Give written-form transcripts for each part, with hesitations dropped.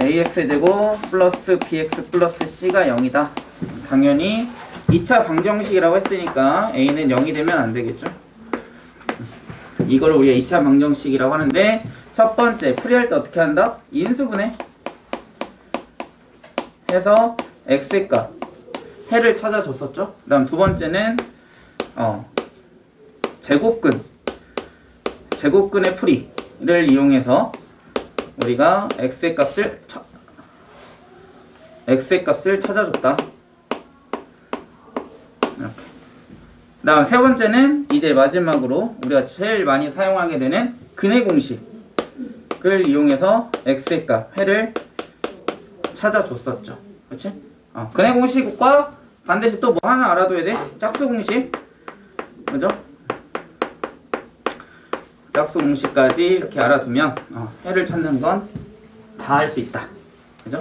ax제곱 플러스 bx 플러스 c가 0이다. 당연히 2차 방정식이라고 했으니까 a는 0이 되면 안 되겠죠. 이걸 우리가 2차 방정식이라고 하는데, 첫 번째 풀이할 때 어떻게 한다? 인수분해 해서 x의 값 해를 찾아줬었죠. 그 다음 두 번째는 제곱근의 풀이를 이용해서 우리가 x의 값을 찾아줬다. 이렇게. 그 다음 세 번째는 이제 마지막으로 우리가 제일 많이 사용하게 되는 근의 공식을 이용해서 x의 값 해를 찾아줬었죠. 그렇지? 근의 공식과 반드시 또 뭐 하나 알아둬야 돼? 짝수 공식. 그죠? 짝수 공식까지 이렇게 알아두면 해를 찾는 건 다 할 수 있다. 그죠?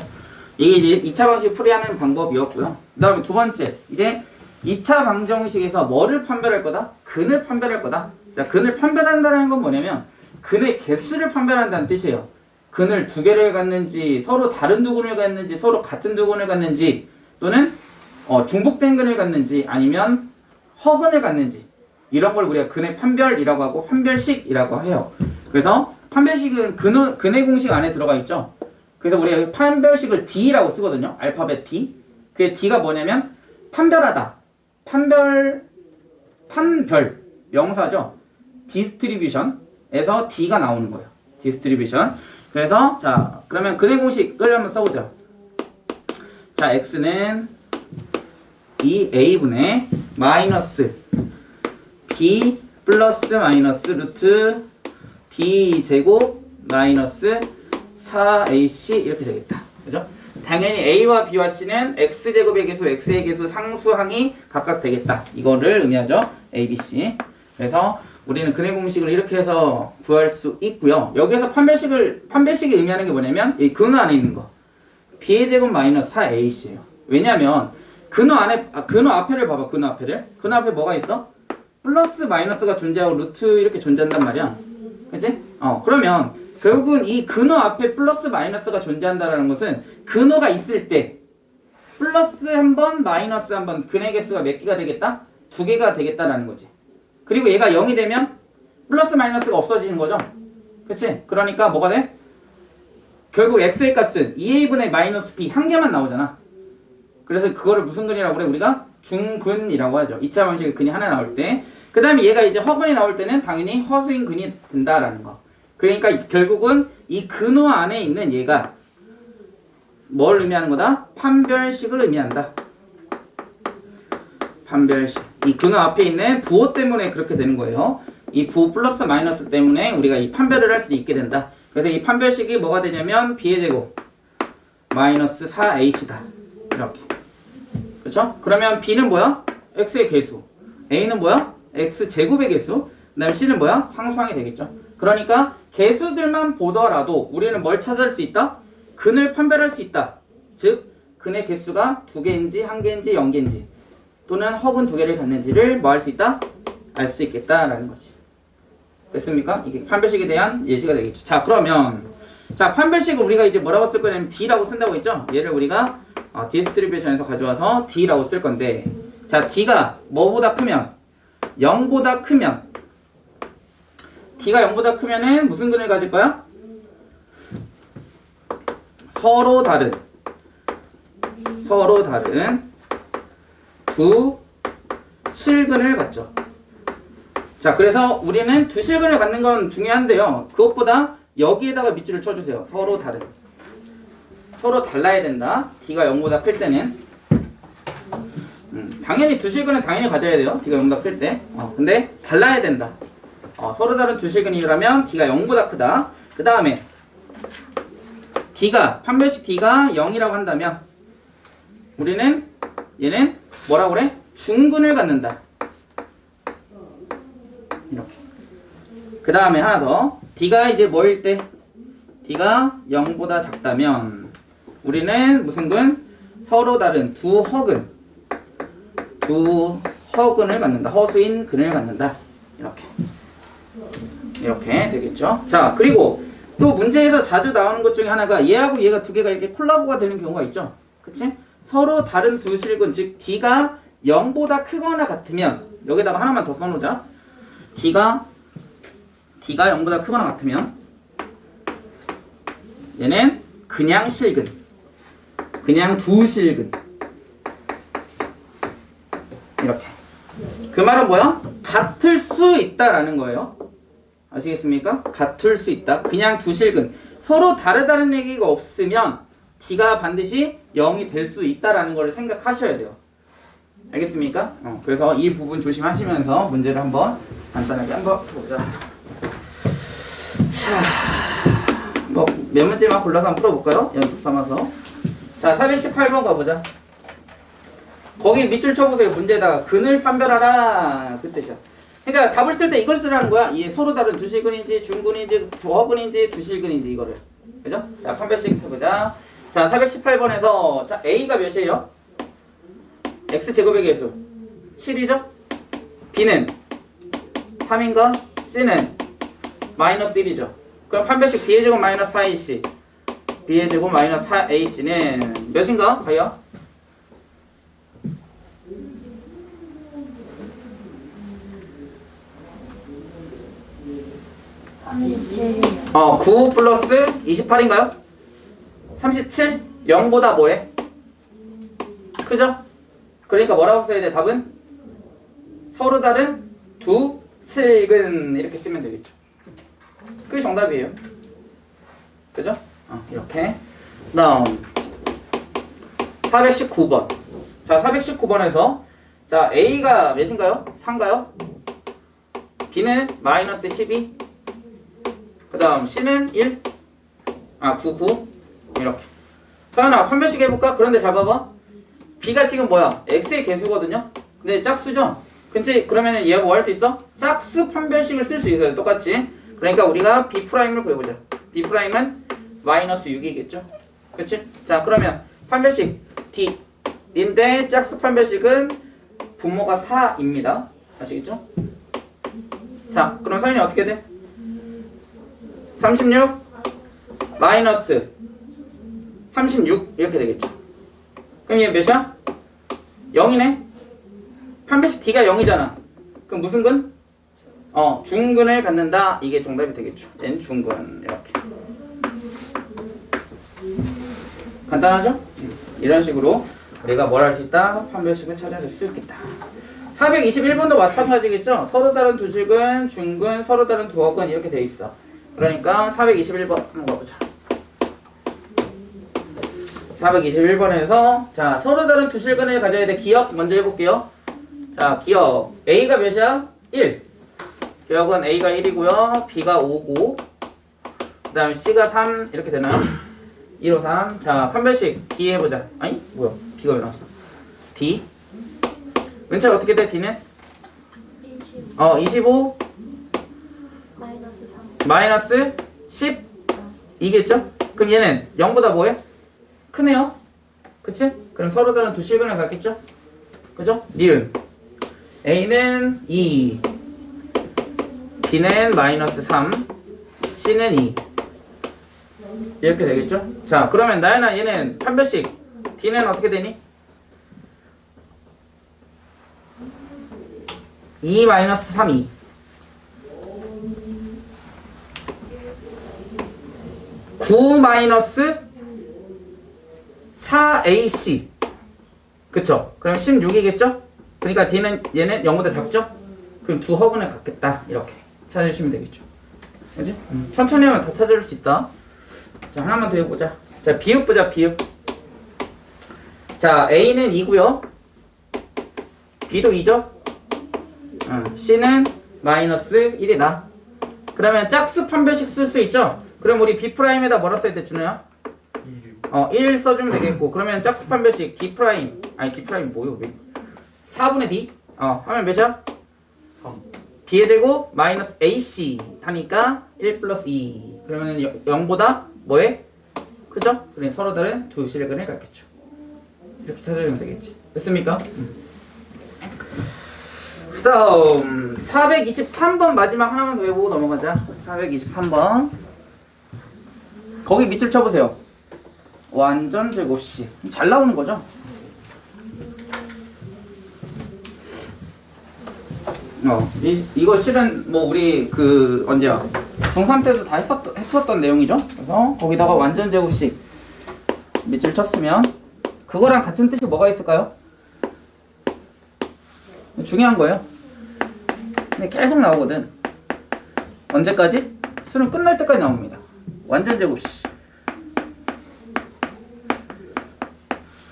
이게 이제 2차 방식 풀이하는 방법이었고요. 그 다음에 두 번째, 이제 2차 방정식에서 뭐를 판별할 거다? 근을 판별할 거다. 자, 근을 판별한다는 건 뭐냐면 근의 개수를 판별한다는 뜻이에요. 근을 두 개를 갖는지, 서로 다른 두 근을 갖는지, 서로 같은 두 근을 갖는지, 또는 중복된 근을 갖는지, 아니면 허근을 갖는지, 이런 걸 우리가 근의 판별이라고 하고 판별식이라고 해요. 그래서 판별식은 근의 공식 안에 들어가 있죠. 그래서 우리가 판별식을 D라고 쓰거든요. 알파벳 D. 그 D가 뭐냐면 판별하다. 판별 명사죠. 디스트리뷰션에서 D가 나오는 거예요. 디스트리뷰션. 그래서 자, 그러면 근의 공식을 한번 써보자. 자, x는 2a분의 마이너스 b 플러스 마이너스 루트 b 제곱 마이너스 4ac 이렇게 되겠다. 그죠? 당연히 a와 b와 c는 x제곱의 개수, x의 개수 상수항이 각각 되겠다. 이거를 의미하죠. a, b, c. 그래서 우리는 근의 공식을 이렇게 해서 구할 수 있고요. 여기서 판별식이 의미하는 게 뭐냐면 이 근호 안에 있는 거. b의 제곱 마이너스 4ac예요. 왜냐면 근호 앞에를 봐봐. 근호 앞에 뭐가 있어? 플러스 마이너스가 존재하고 루트 이렇게 존재한단 말이야. 그치? 그러면 결국은 이 근호 앞에 플러스 마이너스가 존재한다는 것은 근호가 있을 때 플러스 한 번, 마이너스 한 번 근의 개수가 몇 개가 되겠다? 2개가 되겠다라는 거지. 그리고 얘가 0이 되면 플러스 마이너스가 없어지는 거죠. 그치? 그러니까 뭐가 돼? 결국 x의 값은 2a분의 마이너스 b 한 개만 나오잖아. 그래서 그거를 무슨 근이라고 그래? 우리가 중근이라고 하죠. 2차 방식의 근이 하나 나올 때. 그 다음에 얘가 이제 허근이 나올 때는 당연히 허수인 근이 된다라는 거. 그러니까 결국은 이 근호 안에 있는 얘가 뭘 의미하는 거다? 판별식을 의미한다. 판별식. 이 근호 앞에 있는 부호 때문에 그렇게 되는 거예요. 이 부호 플러스 마이너스 때문에 우리가 이 판별을 할 수 있게 된다. 그래서 이 판별식이 뭐가 되냐면 b의 제곱 마이너스 4ac다. 이렇게. 그렇죠? 그러면 b는 뭐야? x의 개수. a는 뭐야? x제곱의 개수. 그 다음에 c는 뭐야? 상수항이 되겠죠. 그러니까 개수들만 보더라도 우리는 뭘 찾을 수 있다? 근을 판별할 수 있다. 즉 근의 개수가 2개인지 1개인지 0개인지 또는 허근 2개를 갖는지를 뭐 할 수 있다? 알 수 있겠다라는 거지. 됐습니까? 이게 판별식에 대한 예시가 되겠죠. 자, 그러면 자, 판별식을 우리가 이제 뭐라고 쓸 거냐면 D라고 쓴다고 했죠? 얘를 우리가 디스트리뷰션에서 가져와서 D라고 쓸 건데, 자, D가 뭐보다 크면 0보다 크면 D가 0보다 크면은 무슨 근을 가질 거야? 서로 다른 두 실근을 갖죠. 자, 그래서 우리는 두 실근을 갖는 건 중요한데요. 그것보다 여기에다가 밑줄을 쳐주세요. 서로 다른. 서로 달라야 된다. D가 0보다 클 때는. 당연히 두 실근은 당연히 가져야 돼요. D가 0보다 클 때. 근데 달라야 된다. 서로 다른 두 실근이라면 D가 0보다 크다. 그 다음에 판별식 D가 0이라고 한다면 우리는 얘는 뭐라고 그래? 중근을 갖는다. 이렇게. 그 다음에 하나 더. D가 이제 뭐일 때? D가 0보다 작다면 우리는 무슨 근? 서로 다른 두 허근을 갖는다. 허수인 근을 갖는다. 이렇게 되겠죠. 자, 그리고 또 문제에서 자주 나오는 것 중에 하나가 얘하고 얘가 두 개가 이렇게 콜라보가 되는 경우가 있죠. 그치? 서로 다른 두 실근, 즉 D가 0보다 크거나 같으면 여기다가 하나만 더 써놓자. D가 0보다 크거나 같으면 얘는 그냥 실근, 그냥 두 실근. 이렇게. 그 말은 뭐야? 같을 수 있다라는 거예요. 아시겠습니까? 같을 수 있다. 그냥 두 실근. 서로 다르다는 얘기가 없으면 D가 반드시 0이 될 수 있다라는 걸 생각하셔야 돼요. 알겠습니까? 그래서 이 부분 조심하시면서 문제를 한번 간단하게 한번 보자. 자, 뭐 몇 문제만 골라서 한번 풀어볼까요? 연습 삼아서. 자, 418번 가보자. 거기 밑줄 쳐보세요. 문제에다가 근을 판별하라. 그 뜻이야. 그러니까 답을 쓸 때 이걸 쓰라는 거야. 이게 서로 다른 두 실근인지 중근인지 조허근인지 두 실근인지 이거를. 그죠? 자, 판별식 해보자. 자, 418번에서 자, A가 몇이에요? X제곱의 개수 7이죠? B는 3인가? C는 마이너스 1이죠. 그럼 판별식 B의 제곱 마이너스 4AC B의 제곱 마이너스 4AC는 몇인가? 과연? 9 플러스 28인가요? 37? 0보다 뭐해? 크죠? 그러니까 뭐라고 써야 돼? 답은? 서로 다른 두 실근 이렇게 쓰면 되겠죠. 그게 정답이에요. 그죠? 이렇게. 다음 419번. 자, 419번에서 자, A가 몇인가요? 4인가요? B는 마이너스 12. 그 다음 C는 1. 9 이렇게. 서연아, 판별식 해볼까? 그런데 잘 봐봐. B가 지금 뭐야? X의 개수거든요? 근데 짝수죠? 그치? 그러면은 얘가 뭐 할 수 있어? 짝수 판별식을 쓸 수 있어요. 똑같이. 그러니까 우리가 B'을 구해보자. B'은 마이너스 6이겠죠? 그치? 자, 그러면 판별식 D인데 짝수 판별식은 분모가 4입니다. 아시겠죠? 자, 그럼 서연이 어떻게 돼? 36 마이너스 36 이렇게 되겠죠. 그럼 얘 몇이야? 0이네. 판별식 D가 0이잖아. 그럼 무슨 근? 중근을 갖는다. 이게 정답이 되겠죠. 얘는 중근. 이렇게. 간단하죠? 이런 식으로 우리가 뭘 할 수 있다? 판별식을 찾아낼 수 있겠다. 421번도 마찬가지겠죠? 서로 다른 두 실근, 중근, 서로 다른 두 어근 이렇게 돼 있어. 그러니까 421번 한번 가보자. 421번에서 자, 서로 다른 두 실근을 가져야 돼. 기억 먼저 해볼게요. 자, 기억. A가 몇이야? 1. 기억은 A가 1이고요. B가 5고 그 다음에 C가 3 이렇게 되나요? 1, 5, 3. 자, 판별식 D 해보자. 아니? 뭐야? B가 왜 나왔어? D. 은채가 어떻게 돼? D는? 25 마이너스 10 이겠죠? 그럼 얘는 0보다 뭐해? 크네요. 그치? 그럼 서로 다른 두 실근을 갖겠죠? 그죠? 니은 A는 2 B는 마이너스 3 C는 2 이렇게 되겠죠? 자, 그러면 나연아 얘는 판별식 D는 어떻게 되니? 2 마이너스 3 2 9 마이너스 4AC 그쵸? 그럼 16이겠죠? 그러니까 D는 얘는 0보다 작죠? 그럼 두 허근을 갖겠다. 이렇게 찾아주시면 되겠죠. 그치? 천천히 하면 다 찾아줄 수 있다. 자, 하나만 더 해보자. 자, 비읍 보자, 비읍. 자, A는 2고요. B도 2죠? C는 마이너스 1이다. 그러면 짝수 판별식 쓸 수 있죠? 그럼 우리 B'에다 뭐라 써야 돼, 준호야? 1 써주면 되겠고. 그러면 짝수 판별식 D', 아니 D' 뭐요? 왜? 4분의 D? 하면 몇이야? 3. B의 제곱 마이너스 AC 하니까 1 플러스 2. 그러면 0보다 뭐해? 그죠? 그래 서로 다른 두 실근을 갖겠죠. 이렇게 찾아주면 되겠지. 됐습니까? 그 다음 423번 마지막 하나만 더 해보고 넘어가자. 423번 거기 밑줄 쳐보세요. 완전 제곱식. 잘 나오는 거죠? 이거 실은 뭐 우리 그 언제야? 중3 때도 다 했었던 내용이죠? 그래서 거기다가 완전 제곱식 밑줄 쳤으면 그거랑 같은 뜻이 뭐가 있을까요? 중요한 거예요. 근데 계속 나오거든. 언제까지? 수능 끝날 때까지 나옵니다. 완전 제곱식.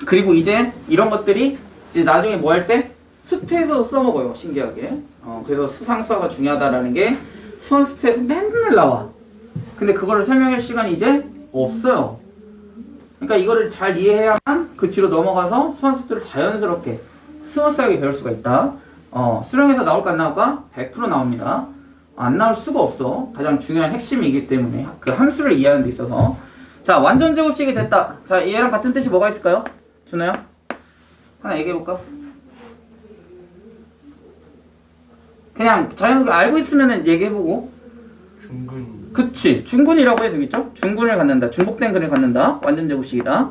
그리고 이제 이런 것들이 이제 나중에 뭐 할 때? 수트에서 써먹어요. 신기하게. 그래서 수상수화가 중요하다라는 게 수원 수트에서 맨날 나와. 근데 그거를 설명할 시간이 이제 없어요. 그러니까 이거를 잘 이해해야만 그 뒤로 넘어가서 수원 수트를 자연스럽게 스무스하게 배울 수가 있다. 수능에서 나올까 안 나올까? 100% 나옵니다. 안 나올 수가 없어. 가장 중요한 핵심이기 때문에 그 함수를 이해하는 데 있어서. 자, 완전 제곱식이 됐다. 자, 얘랑 같은 뜻이 뭐가 있을까요? 준호야? 하나 얘기해볼까? 그냥 자연스럽게 알고 있으면 얘기해보고. 중근. 그치. 중근이라고 해도 되겠죠? 중근을 갖는다. 중복된 근을 갖는다. 완전 제곱식이다.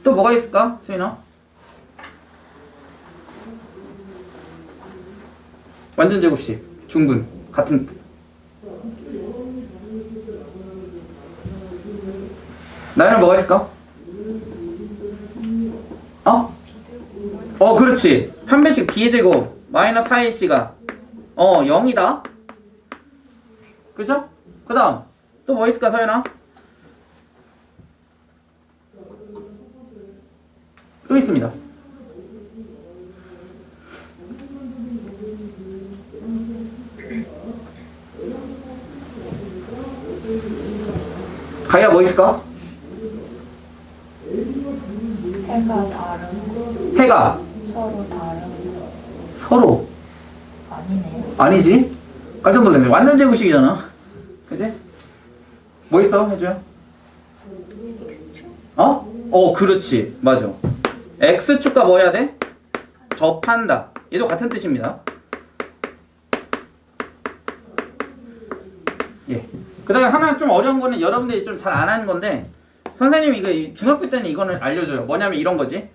또 뭐가 있을까? 수인아? 완전 제곱식. 중근. 같은 뜻. 나연은 뭐가 있을까? 그렇지. 판별식 b의 제곱 마이너스 4ac가 0이다. 그죠? 그 다음 또 뭐 있을까 서연아? 또 있습니다. 가야 뭐 있을까? 해가 다른 해가 서로 다른 서로 아니네. 아니지? 깜짝 놀랐네. 완전 제곱식이잖아. 그치? 뭐 있어? 해줘요. 그렇지. 맞아. x축과 뭐 해야 돼? 접한다. 얘도 같은 뜻입니다. 예. 그 다음에 하나 좀 어려운 거는 여러분들이 좀 잘 안 하는 건데 선생님이 이거 중학교 때는 이거는 알려줘요. 뭐냐면 이런 거지.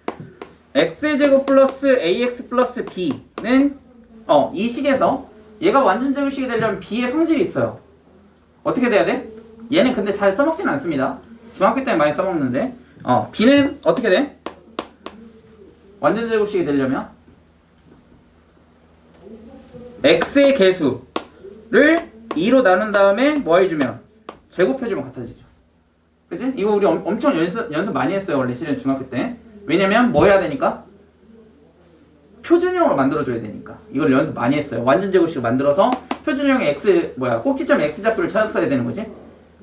x제곱 플러스 ax 플러스 b는 이 식에서 얘가 완전 제곱식이 되려면 b의 성질이 있어요. 어떻게 돼야 돼? 얘는 근데 잘 써먹진 않습니다. 중학교 때는 많이 써먹는데 b는 어떻게 돼? 완전 제곱식이 되려면 x의 개수를 2로 나눈 다음에 뭐 해주면? 제곱해주면 같아지죠. 그치? 이거 우리 엄청 연습 많이 했어요. 원래 실은 중학교 때. 왜냐면 뭐 해야 되니까? 표준형으로 만들어줘야 되니까. 이걸 연습 많이 했어요. 완전 제곱식을 만들어서 표준형의 꼭지점 x좌표를 찾았어야 되는 거지.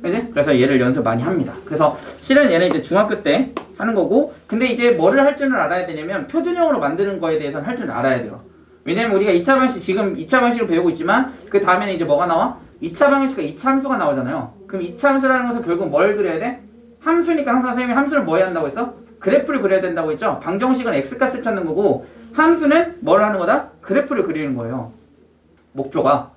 그치? 그래서 얘를 연습 많이 합니다. 그래서 실은 얘는 이제 중학교 때 하는 거고, 근데 이제 뭐를 할 줄은 알아야 되냐면 표준형으로 만드는 거에 대해서는 할 줄은 알아야 돼요. 왜냐면 우리가 2차 방식, 지금 2차 방식을 배우고 있지만 그 다음에는 이제 뭐가 나와? 2차 방식과 2차 함수가 나오잖아요. 그럼 2차 함수라는 것은 결국 뭘 그려야 돼? 함수니까 항상 선생님이 함수를 뭐 해야 한다고 했어? 그래프를 그려야 된다고 했죠? 방정식은 x값을 찾는 거고 함수는 뭘 하는 거다? 그래프를 그리는 거예요. 목표가.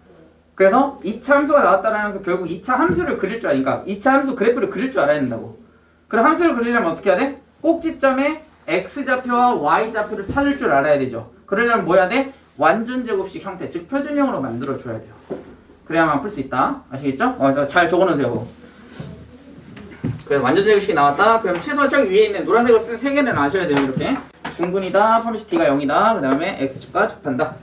그래서 2차 함수가 나왔다라는 것은 결국 2차 함수를 그릴 줄 아니까 2차 함수 그래프를 그릴 줄 알아야 된다고. 그럼 함수를 그리려면 어떻게 해야 돼? 꼭지점에 x좌표와 y좌표를 찾을 줄 알아야 되죠. 그러려면 뭐 해야 돼? 완전 제곱식 형태, 즉 표준형으로 만들어줘야 돼요. 그래야만 풀 수 있다. 아시겠죠? 잘 적어놓으세요. 그래서 완전 제곱식이 나왔다. 그럼 최소 저기 위에 있는 노란색으로 쓴 세 개는 아셔야 돼요. 이렇게 중근이다, 판별식 t가 0이다. 그 다음에 x축과 접한다.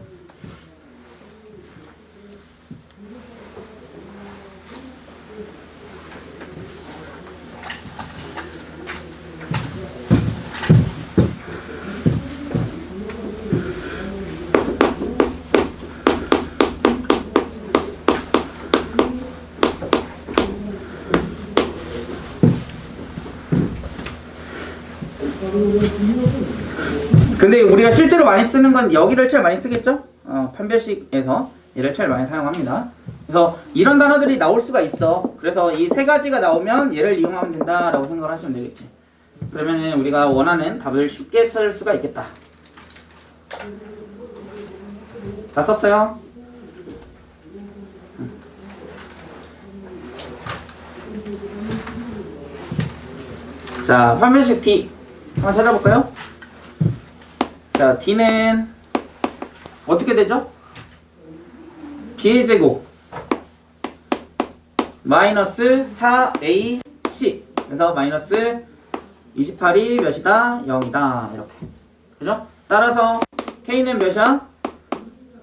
근데 우리가 실제로 많이 쓰는 건 여기를 제일 많이 쓰겠죠? 판별식에서 얘를 제일 많이 사용합니다. 그래서 이런 단어들이 나올 수가 있어. 그래서 이 세 가지가 나오면 얘를 이용하면 된다라고 생각을 하시면 되겠지. 그러면 우리가 원하는 답을 쉽게 찾을 수가 있겠다. 다 썼어요? 자, 판별식 D 한번 찾아볼까요? 자, D는 어떻게 되죠? B의 제곱 마이너스 4AC 그래서 마이너스 28이 몇이다? 0이다 이렇게 그죠? 따라서 K는 몇이야?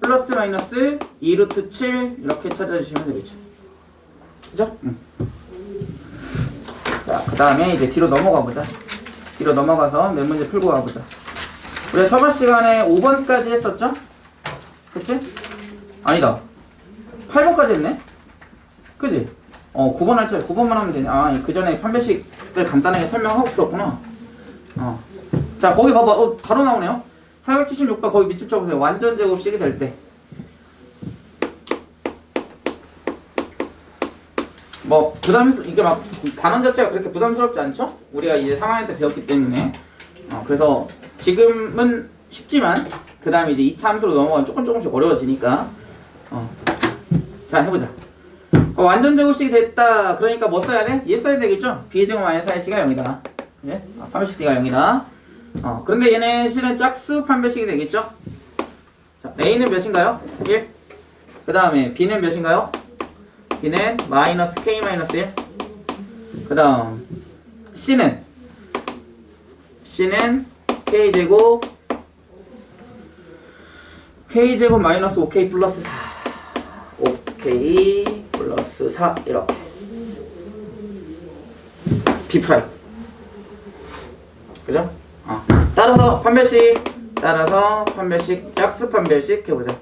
플러스 마이너스 2루트 7 이렇게 찾아주시면 되겠죠 그죠? 자, 그 다음에 이제 뒤로 넘어가 보자. 뒤로 넘어가서 몇 문제 풀고 가보자. 우리가 저번 시간에 5번까지 했었죠? 그치? 아니다. 8번까지 했네? 그지? 9번 할 줄 9번만 하면 되네. 아, 그 전에 판별식을 간단하게 설명하고 풀었구나. 자, 거기 봐봐. 바로 나오네요. 476번 거기 밑줄 쳐보세요. 완전 제곱식이 될 때. 뭐 부담스 이게 막 단원 자체가 그렇게 부담스럽지 않죠? 우리가 이제 3학년 때 배웠기 때문에 그래서 지금은 쉽지만 그 다음에 이제 2차 함수로 넘어가면 조금씩 어려워지니까 자 해보자. 완전 제곱식이 됐다. 그러니까 뭐 써야 돼? 얘 써야 되겠죠? b의 제곱 마이너스 4c가 0이다. 네? 판별식 d가 0이다. 그런데 얘네 실은 짝수 판별식이 되겠죠? 자, a는 몇인가요? 1. 그 다음에 b는 몇인가요? b는 마이너스 k 마이너스 1. 그 다음 c는 k제곱 마이너스 5k 플러스 4 5k 플러스 4 이렇게 b 프라임 그죠? 따라서 판별식 짝수 판별식 해보자.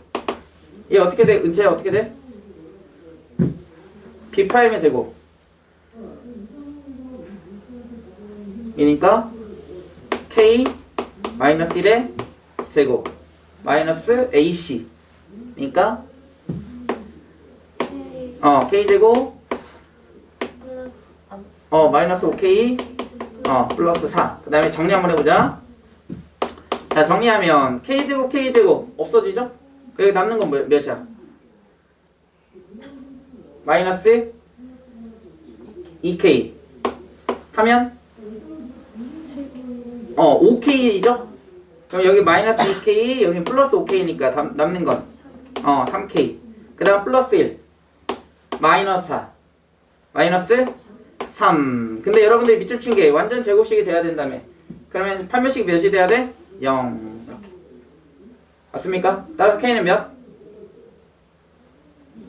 얘 어떻게 돼? 은채야 어떻게 돼? b 프라임의 제곱 이니까 k 마이너스 1의 제곱 마이너스 ac 그러니까 k 제곱 마이너스 5k 플러스 4. 그 다음에 정리 한번 해보자. 자, 정리하면 k제곱 없어지죠? 그리고 남는 건 몇이야? 마이너스 2k 하면 5k죠? 그럼 여기 마이너스 2k 여기 플러스 5k니까 남는 건 3k 그 다음 플러스 1 마이너스 4 마이너스 3. 근데 여러분들이 밑줄 친 게 완전 제곱식이 돼야 된다며. 그러면 판별식이 몇이 돼야 돼? 0 이렇게 맞습니까? 따라서 k는 몇?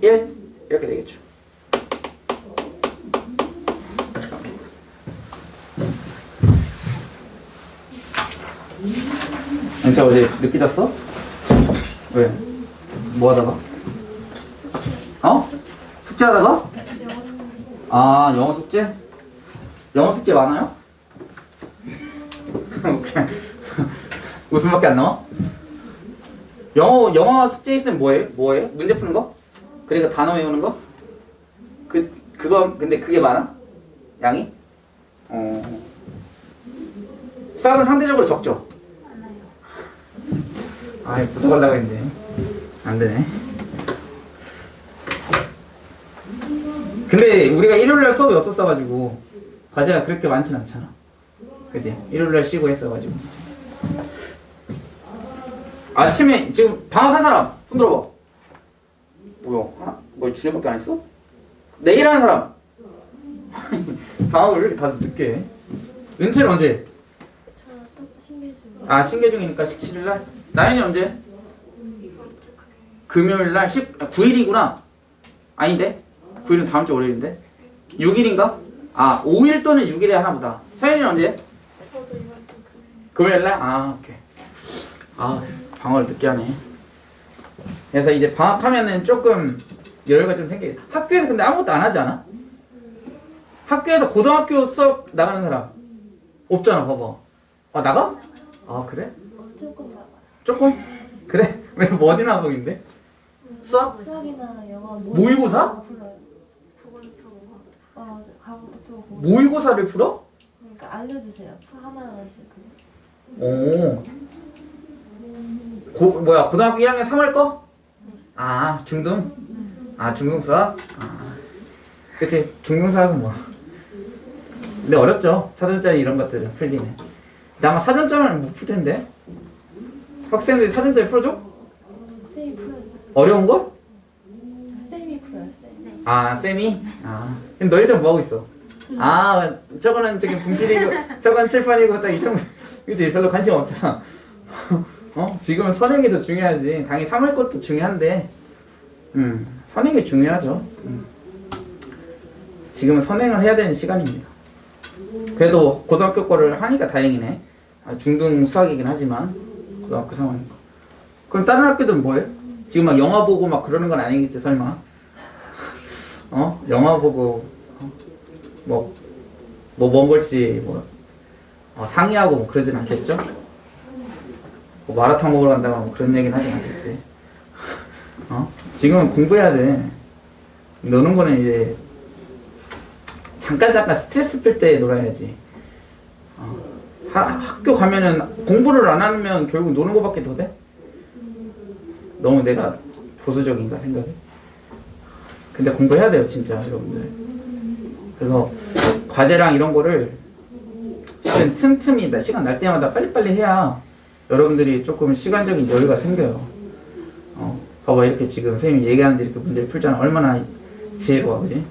1 이렇게 되겠죠. 자, 어제 늦게 잤어? 왜? 뭐 하다가? 숙제 하다가? 영어 숙제? 영어 숙제 많아요? 웃음밖에 안 나와? 영어 숙제 있으면 뭐해? 문제 푸는 거? 그러니까 단어 외우는 거? 그거 근데 그게 많아? 양이? 수학은 상대적으로 적죠? 붙어가려고 했는데 안 되네. 근데 우리가 일요일날 수업이 없었어가지고 과제가 그렇게 많진 않잖아. 그지? 일요일날 쉬고 했어가지고. 아침에 지금 방학한 사람 손 들어봐. 뭐야? 준혁밖에 안 했어? 내일 하는 사람. 방학을 왜 이렇게 다들 늦게 해? 은채는 언제? 신계중이니까 17일날? 나연이 언제? 금요일날 9일이구나. 아닌데? 9일은 다음 주 월요일인데? 6일인가? 5일 또는 6일에 하나보다. 서연이는 언제? 저도 이번 주 금요일날? 오케이. 방학을 늦게 하네. 그래서 이제 방학하면은 조금 여유가 좀 생겨. 학교에서 근데 아무것도 안 하지 않아? 학교에서 고등학교 수업 나가는 사람 없잖아. 봐봐. 나가? 그래? 조금 나가요. 조금? 그래? 왜 어디 나보인데? 수학? 수학이나 영어 모의고사? 불러요. 가보고 모의고사를 풀어? 그러니까 알려주세요. 하나하나씩. 고등학교 1학년 3월 거? 중등? 중등 수학? 그치, 중등 수학은 뭐. 근데 어렵죠. 사전짜리 이런 것들은 풀기는. 근데 아마 사전짜리는 못 풀 텐데. 학생들이 사전짜리 풀어줘? 쌤이 풀어요. 어려운 걸? 쌤이 풀어요. 쌤. 아, 쌤이? 아. 그럼 너희들 뭐 하고 있어? 아, 저거는 저기 분필이고, 저건 칠판이고, 딱 이 정도. 그치? 별로 관심 없잖아. 어? 지금은 선행이 더 중요하지. 당연히 3월 것도 중요한데, 선행이 중요하죠. 지금은 선행을 해야 되는 시간입니다. 그래도 고등학교 거를 하니까 다행이네. 아, 중등 수학이긴 하지만, 고등학교 상황이니까. 그럼 다른 학교들은 뭐해? 지금 막 영화 보고 막 그러는 건 아니겠지, 설마? 어? 영화 보고, 뭔 걸지, 상의하고 뭐 그러진 않겠죠? 뭐 마라탕 먹으러 간다고 뭐 그런 얘기는 하진 않겠지. 어? 지금은 공부해야 돼. 노는 거는 이제, 잠깐 스트레스 풀 때 놀아야지. 학교 가면은 공부를 안 하면 결국 노는 거밖에 더 돼? 너무 내가 보수적인가 생각이? 근데 공부해야 돼요, 진짜, 여러분들. 그래서 과제랑 이런 거를 틈틈이 시간 날 때마다 빨리빨리 해야 여러분들이 조금 시간적인 여유가 생겨요. 봐봐, 이렇게 지금 선생님이 얘기하는데 이렇게 문제를 풀잖아. 얼마나 지혜로워, 그지?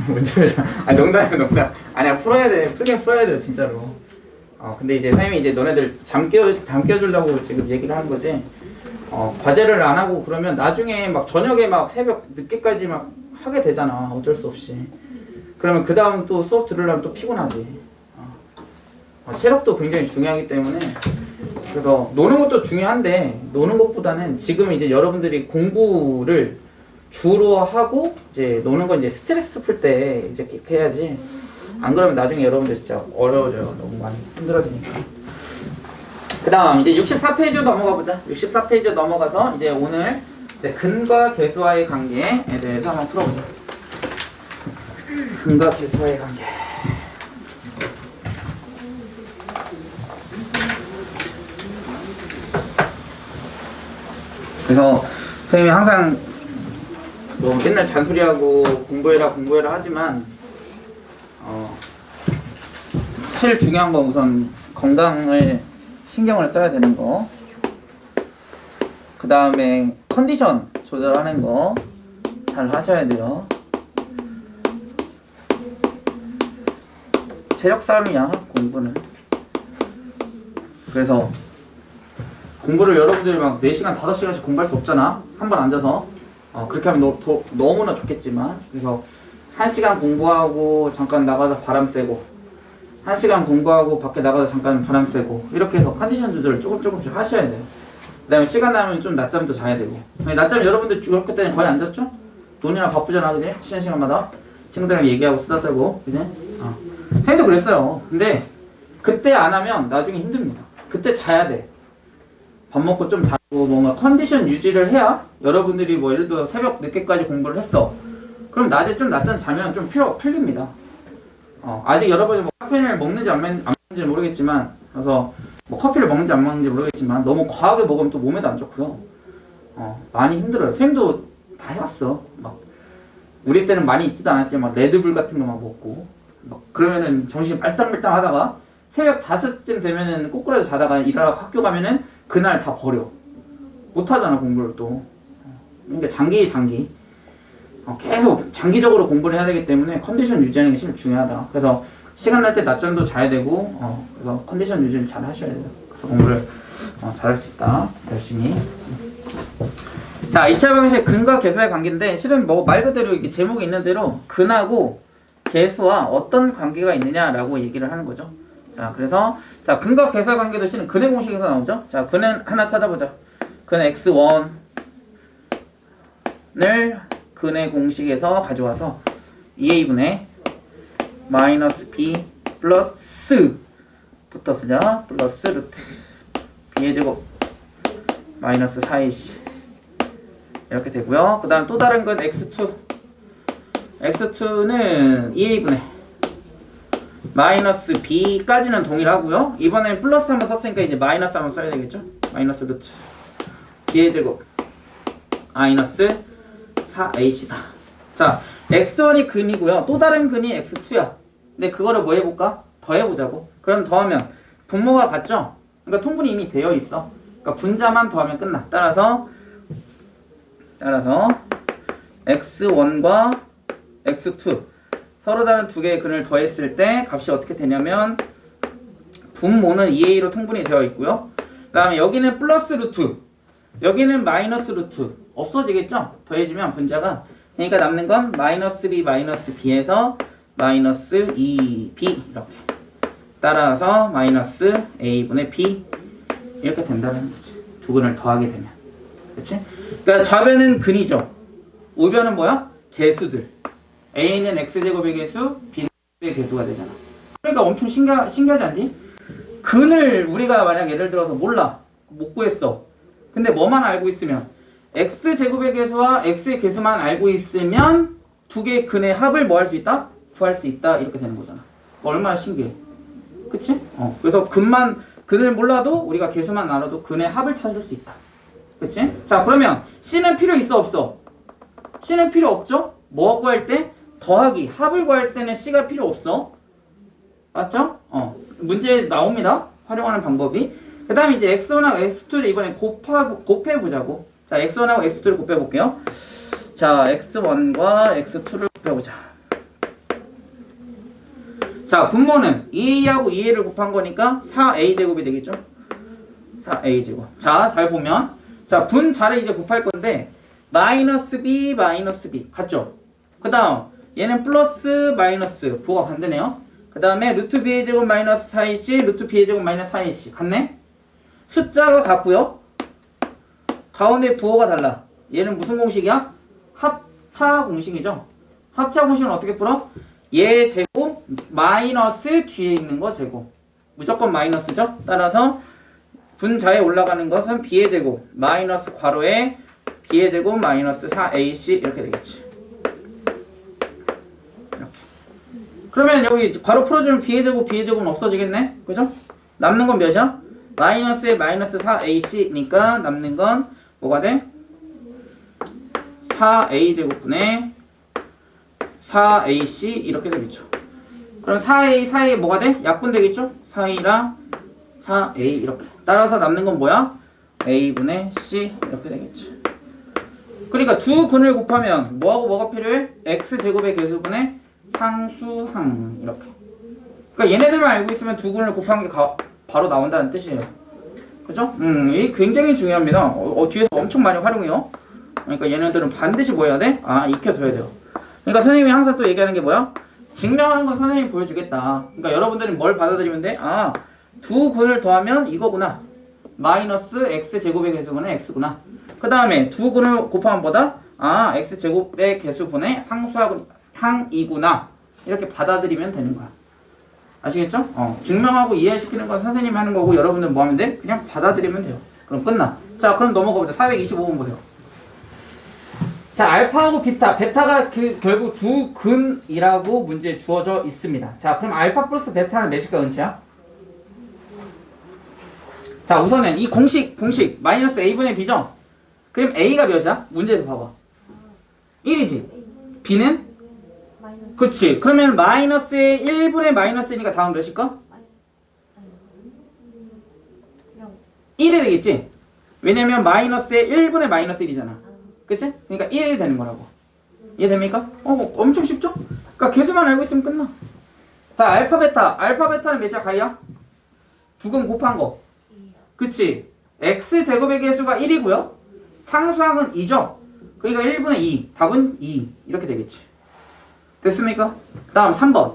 문제를 농담이야, 농담. 아니야, 풀어야 돼. 풀긴 풀어야 돼, 진짜로. 근데 이제 선생님이 이제 너네들 잠 깨워주려고 지금 얘기를 하는 거지. 과제를 안 하고 그러면 나중에 막 저녁에 막 새벽 늦게까지 막 하게 되잖아. 어쩔 수 없이. 그러면 그 다음 또 수업 들으려면 또 피곤하지. 체력도 굉장히 중요하기 때문에. 그래서 노는 것도 중요한데, 노는 것보다는 지금 이제 여러분들이 공부를 주로 하고, 이제 노는 건 이제 스트레스 풀 때 이제 해야지. 안 그러면 나중에 여러분들 진짜 어려워져요. 너무 많이 힘들어지니까. 그 다음 이제 64페이지 넘어가 보자. 64페이지 넘어가서 이제 오늘 이제 근과 계수와의 관계에 대해서 한번 풀어보자. 근과 계수와의 관계. 그래서 선생님이 항상 뭐 맨날 잔소리하고 공부해라 하지만 제일 중요한 건 우선 건강을 신경을 써야 되는 거. 그 다음에 컨디션 조절하는 거 잘 하셔야 돼요. 체력 싸움이야, 공부는. 그래서 공부를 여러분들이 막 4시간, 5시간씩 공부할 수 없잖아. 한 번 앉아서. 그렇게 하면 너무나 좋겠지만. 그래서 1시간 공부하고 잠깐 나가서 바람 쐬고, 1시간 공부하고 밖에 나가서 잠깐 바람 쐬고, 이렇게 해서 컨디션 조절을 조금씩 하셔야 돼요. 그 다음에 시간 나면 좀 낮잠도 자야 되고. 낮잠 여러분들 그렇게 때는 거의 안 잤죠? 돈이나 바쁘잖아, 그지? 쉬는 시간마다 친구들이랑 얘기하고 수다 떨고, 그지? 선생님도 그랬어요. 근데 그때 안 하면 나중에 힘듭니다. 그때 자야 돼. 밥 먹고 좀 자고 뭔가 컨디션 유지를 해야 여러분들이 뭐 예를 들어 새벽 늦게까지 공부를 했어. 그럼 낮에 좀 낮잠 자면 좀 풀립니다. 아직 여러분이 뭐 카페인을 먹는지 안 먹는지 모르겠지만, 그래서 뭐 커피를 먹는지 안 먹는지 모르겠지만 너무 과하게 먹으면 또 몸에도 안 좋고요. 많이 힘들어요. 쌤도 다 해봤어. 막 우리 때는 많이 있지도 않았지만 막 레드불 같은 거 막 먹고 막 그러면은 정신이 빨딱빨딱 하다가 새벽 5쯤 되면은 꼬꾸라져 자다가 일하러 학교 가면은 그날 다 버려. 못하잖아, 공부를 또. 그러니까 장기. 계속 장기적으로 공부를 해야 되기 때문에 컨디션 유지하는 게 제일 중요하다. 그래서 시간 날 때 낮잠도 자야 되고, 그래서 컨디션 유지를 잘 하셔야 돼요. 그래서 공부를 잘할 수 있다. 열심히. 자, 2차 방식 근과 계수의 관계인데, 실은 뭐 말 그대로 이게 제목에 있는 대로 근하고 계수와 어떤 관계가 있느냐라고 얘기를 하는 거죠. 자, 그래서 자, 근과 계수의 관계도 실은 근의 공식에서 나오죠. 자, 근은 하나 찾아보자. 근 x1을 근의 공식에서 가져와서 2a분의 마이너스 b 플러스 부터 쓰자. 플러스 루트 b의 제곱 마이너스 4ac 이렇게 되고요. 그 다음 또 다른 건 x2는 2a분의 마이너스 b까지는 동일하고요. 이번엔 플러스 한번 썼으니까 이제 마이너스 한번 써야 되겠죠. 마이너스 루트 b의 제곱 마이너스 4ac다. 자, x1이 근이고요. 또 다른 근이 x2야. 근데 그거를 뭐 해볼까? 더해보자고. 그럼 더하면 분모가 같죠? 그러니까 통분이 이미 되어 있어. 그러니까 분자만 더하면 끝나. 따라서 x1과 x2 서로 다른 두 개의 근을 더했을 때 값이 어떻게 되냐면 분모는 2a로 통분이 되어 있고요. 그 다음에 여기는 플러스 루트, 여기는 마이너스 루트 없어지겠죠? 더해지면 분자가. 그러니까 남는 건 마이너스 b 마이너스 b에서 마이너스 2b 이렇게. 따라서 마이너스 a분의 b 이렇게 된다는 거지. 두 근을 더하게 되면. 그치? 그러니까 좌변은 근이죠. 우변은 뭐야? 개수들. a는 x제곱의 개수, b는 x의 개수가 되잖아. 그러니까 엄청 신기하지 않니? 근을 우리가 만약 예를 들어서 몰라. 못 구했어. 근데 뭐만 알고 있으면 x제곱의 개수와 x의 개수만 알고 있으면 두 개의 근의 합을 뭐 할 수 있다? 구할 수 있다. 이렇게 되는 거잖아. 얼마나 신기해. 그치? 그래서 근을 몰라도 우리가 개수만 알아도 근의 합을 찾을 수 있다. 그치? 자, 그러면 C는 필요 있어 없어? C는 필요 없죠? 뭐 구할 때? 더하기, 합을 구할 때는 C가 필요 없어. 맞죠? 문제에 나옵니다. 활용하는 방법이. 그 다음에 이제 x1하고 x2를 이번에 곱해보자고. 자, x1하고 x2를 곱해볼게요. 자, x1과 x2를 곱해보자. 자, 분모는 2a하고 2a를 곱한 거니까 4a제곱이 되겠죠? 4a제곱. 자, 잘 보면. 자, 분자를 이제 곱할 건데, 마이너스 b, 마이너스 b. 같죠? 그 다음, 얘는 플러스, 마이너스. 부호가 반대네요. 그 다음에 루트 b의 제곱 마이너스 4ac, 루트 b의 제곱 마이너스 4ac. 같네? 숫자가 같고요. 가운데 부호가 달라. 얘는 무슨 공식이야? 합차 공식이죠. 합차 공식은 어떻게 풀어? 얘 제곱 마이너스 뒤에 있는 거 제곱. 무조건 마이너스죠. 따라서 분자에 올라가는 것은 b의 제곱 마이너스 괄호에 b의 제곱 마이너스 4ac 이렇게 되겠지. 이렇게. 그러면 여기 괄호 풀어주면 b의 제곱은 없어지겠네. 그죠? 남는 건 몇이야? 마이너스에 마이너스 4ac니까 남는 건 뭐가 돼? 4a제곱분의 4ac 이렇게 되겠죠. 그럼 4a 뭐가 돼? 약분 되겠죠? 4a랑 4a 이렇게. 따라서 남는 건 뭐야? a분의 c 이렇게 되겠지. 그러니까 두 근을 곱하면 뭐하고 뭐가 필요해? x제곱의 개수분의 상수항 이렇게. 그러니까 얘네들만 알고 있으면 두 근을 곱한 게 바로 나온다는 뜻이에요. 그죠? 이게 굉장히 중요합니다. 뒤에서 엄청 많이 활용해요. 그러니까 얘네들은 반드시 뭐 해야 돼? 익혀둬야 돼요. 그러니까 선생님이 항상 또 얘기하는 게 뭐야? 증명하는 건 선생님이 보여주겠다. 그러니까 여러분들이 뭘 받아들이면 돼? 두 근을 더하면 이거구나. 마이너스 x제곱의 개수분의 x구나. 그 다음에 두 근을 곱하면 뭐다? x제곱의 개수분의 상수항이구나. 이렇게 받아들이면 되는 거야. 아시겠죠? 증명하고 이해시키는 건 선생님이 하는 거고 여러분들 뭐 하면 돼? 그냥 받아들이면 돼요. 그럼 끝나. 자, 그럼 넘어가 보자. 425번 보세요. 자, 알파하고 베타가 결국 두 근이라고 문제에 주어져 있습니다. 자, 그럼 알파 플러스 베타는 몇일까, 은치야? 자, 우선은 이 공식 마이너스 a분의 b죠? 그럼 a가 몇이야? 문제에서 봐봐. 1이지. b는? 마이너스. 그치. 그러면 마이너스의 1분의 마이너스니까 다음 몇일까? 0. 1이 되겠지? 왜냐면 마이너스의 1분의 마이너스 1이잖아. 그치? 그러니까 1이 되는 거라고. 이해됩니까? 엄청 쉽죠? 그러니까 개수만 알고 있으면 끝나. 자, 알파 베타는 몇이야, 가이야? 두 근 곱한 거. 그치? x제곱의 개수가 1이고요. 상수항은 2죠? 그러니까 1분의 2. 답은 2. 이렇게 되겠지. 됐습니까? 다음 3번.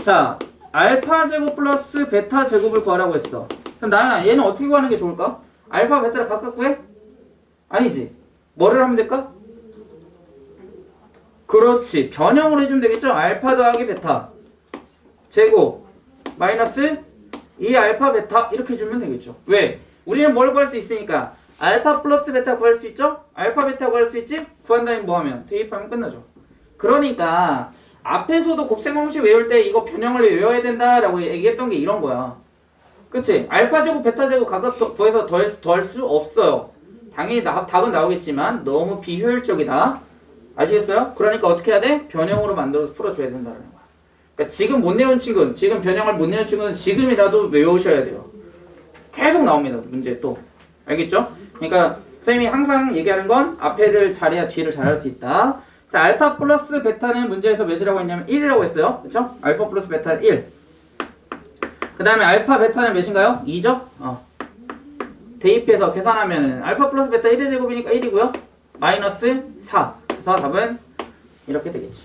자, 알파 제곱 플러스 베타 제곱을 구하라고 했어. 그럼 나는 얘는 어떻게 구하는 게 좋을까? 알파 베타를 각각 구해? 아니지. 뭐를 하면 될까? 그렇지. 변형을 해주면 되겠죠? 알파 더하기 베타 제곱 마이너스 2 알파 베타 이렇게 해주면 되겠죠. 왜? 우리는 뭘 구할 수 있으니까 알파 플러스 베타 구할 수 있죠? 알파 베타 구할 수 있지? 구한다면 뭐하면? 대입하면 끝나죠. 그러니까 앞에서도 곱셈 공식 외울 때 이거 변형을 외워야 된다라고 얘기했던 게 이런 거야. 그치? 알파 제곱 베타 제곱 각각 구해서 더할 수 없어요. 당연히 답은 나오겠지만 너무 비효율적이다. 아시겠어요? 그러니까 어떻게 해야 돼? 변형으로 만들어서 풀어줘야 된다는 거야. 그러니까 지금 못 내온 친구는, 지금 변형을 못 내온 친구는 지금이라도 외우셔야 돼요. 계속 나옵니다. 문제 또. 알겠죠? 그러니까 선생님이 항상 얘기하는 건 앞에를 잘해야 뒤를 잘할 수 있다. 자, 알파 플러스 베타는 문제에서 몇이라고 했냐면 1이라고 했어요. 그쵸? 알파 플러스 베타는 1. 그 다음에 알파 베타는 몇인가요? 2죠? 대입해서 계산하면은 알파 플러스 베타 1의 제곱이니까 1이고요. 마이너스 4. 그래서 답은 이렇게 되겠지.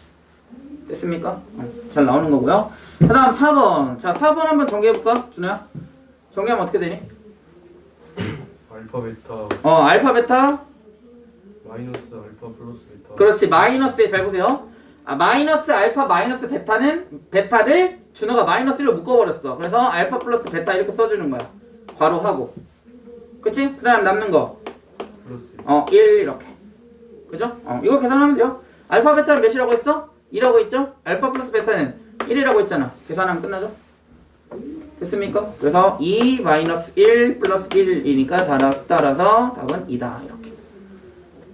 됐습니까? 잘 나오는 거고요. 그 다음 4번. 자, 4번 한번 정리해볼까? 준호야? 정리하면 어떻게 되니? 알파 베타 알파 베타. 마이너스 알파 플러스 베타. 그렇지. 마이너스에 잘 보세요. 마이너스 알파 마이너스 베타는 베타를 준호가 마이너스 1로 묶어버렸어. 그래서 알파 플러스 베타 이렇게 써주는 거야. 괄호 하고. 그치? 그 다음 남는 거. 플러스 1 이렇게. 그죠? 이거 계산하면 돼요. 알파 베타는 몇이라고 했어? 2라고 했죠? 알파 플러스 베타는 1이라고 했잖아. 계산하면 끝나죠? 됐습니까? 그래서 2 마이너스 1 플러스 1이니까 따라서 답은 2다. 이렇게.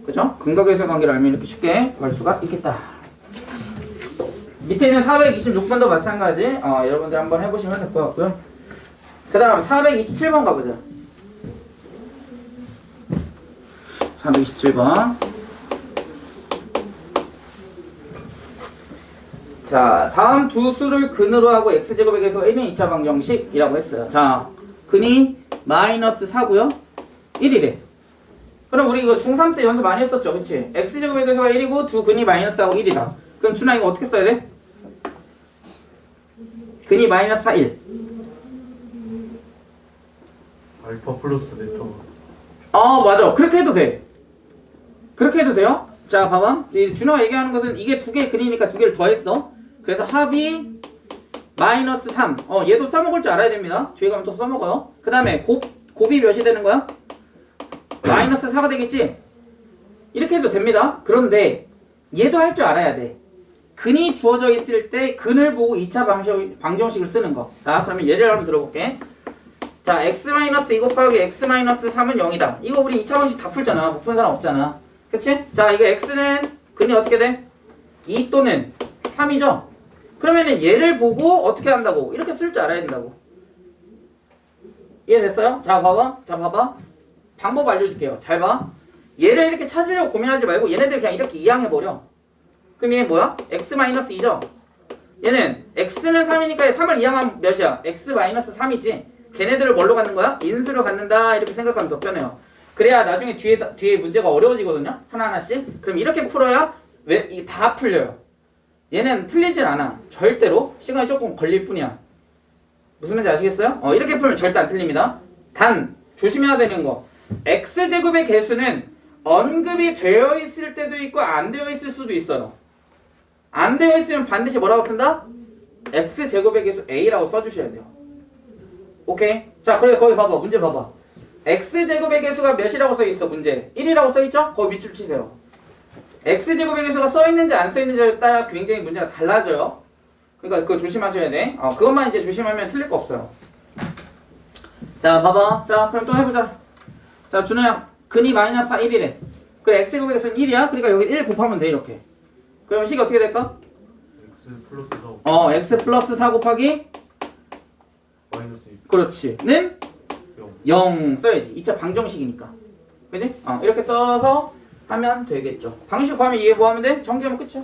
그죠? 근각의수의 관계를 알면 이렇게 쉽게 볼 수가 있겠다. 밑에 있는 426번도 마찬가지. 여러분들 한번 해보시면 될 것 같고요. 그 다음 427번 가보자. 427번. 자, 다음 두 수를 근으로 하고 x제곱의 계수가 1인 2차 방정식이라고 했어요. 자, 근이 마이너스 4고요. 1이래. 그럼 우리 이거 중3 때 연습 많이 했었죠. 그치? x제곱의 계수가 1이고 두 근이 마이너스 4고 1이다. 그럼 준아 이거 어떻게 써야 돼? 근이 마이너스 4, 1. 알파 플러스 베타. 맞아. 그렇게 해도 돼. 그렇게 해도 돼요. 자, 봐봐. 준호가 얘기하는 것은 이게 두 개의 근이니까 두 개를 더했어. 그래서 합이 마이너스 3. 얘도 써먹을 줄 알아야 됩니다. 뒤에 가면 또 써먹어요. 그 다음에 곱이 몇이 되는 거야? 마이너스 4가 되겠지? 이렇게 해도 됩니다. 그런데 얘도 할 줄 알아야 돼. 근이 주어져 있을 때 근을 보고 2차 방정식을 쓰는 거. 자, 그러면 예를 한번 들어볼게. 자, x-2 곱하기 x-3은 0이다. 이거 우리 2차 방정식 다 풀잖아. 못 푼 사람 없잖아. 그치? 자, 이거 x는 근이 어떻게 돼? 2 또는 3이죠? 그러면은 얘를 보고 어떻게 한다고? 이렇게 쓸 줄 알아야 된다고. 이해됐어요? 자, 봐봐. 방법 알려줄게요. 잘 봐. 얘를 이렇게 찾으려고 고민하지 말고 얘네들 그냥 이렇게 이항해버려. 그럼 얘는 뭐야? x-2죠? 얘는 x는 3이니까 3을 이항하면 몇이야? x-3이지? 걔네들을 뭘로 갖는 거야? 인수로 갖는다. 이렇게 생각하면 더 편해요. 그래야 나중에 뒤에 문제가 어려워지거든요. 하나하나씩. 그럼 이렇게 풀어야 이게 다 풀려요. 얘는 틀리질 않아. 절대로. 시간이 조금 걸릴 뿐이야. 무슨 말인지 아시겠어요? 이렇게 풀면 절대 안 틀립니다. 단 조심해야 되는 거. x제곱의 개수는 언급이 되어 있을 때도 있고 안 되어 있을 수도 있어요. 안 되어 있으면 반드시 뭐라고 쓴다? x제곱의 개수 a라고 써주셔야 돼요. 오케이? 자, 그래 거기 봐봐. 문제 봐봐. x제곱의 개수가 몇이라고 써있어? 문제 1이라고 써있죠? 거기 밑줄 치세요. x제곱의 개수가 써있는지 안 써있는지에 따라 굉장히 문제가 달라져요. 그러니까 그거 조심하셔야 돼. 그것만 이제 조심하면 틀릴 거 없어요. 자, 봐봐. 자, 그럼 또 해보자. 자, 준호야. 근이 마이너스 4, 1이래. 그래, x제곱의 개수는 1이야? 그러니까 여기 1 곱하면 돼, 이렇게. 그럼 식이 어떻게 될까? x 플러스 4 x 플러스 4 곱하기 마이너스 2 그렇지. 는 0 0 써야지. 2차 방정식이니까. 그지? 이렇게 써서 하면 되겠죠. 방식 구하면 이게 뭐 하면 돼? 정리하면 끝이야.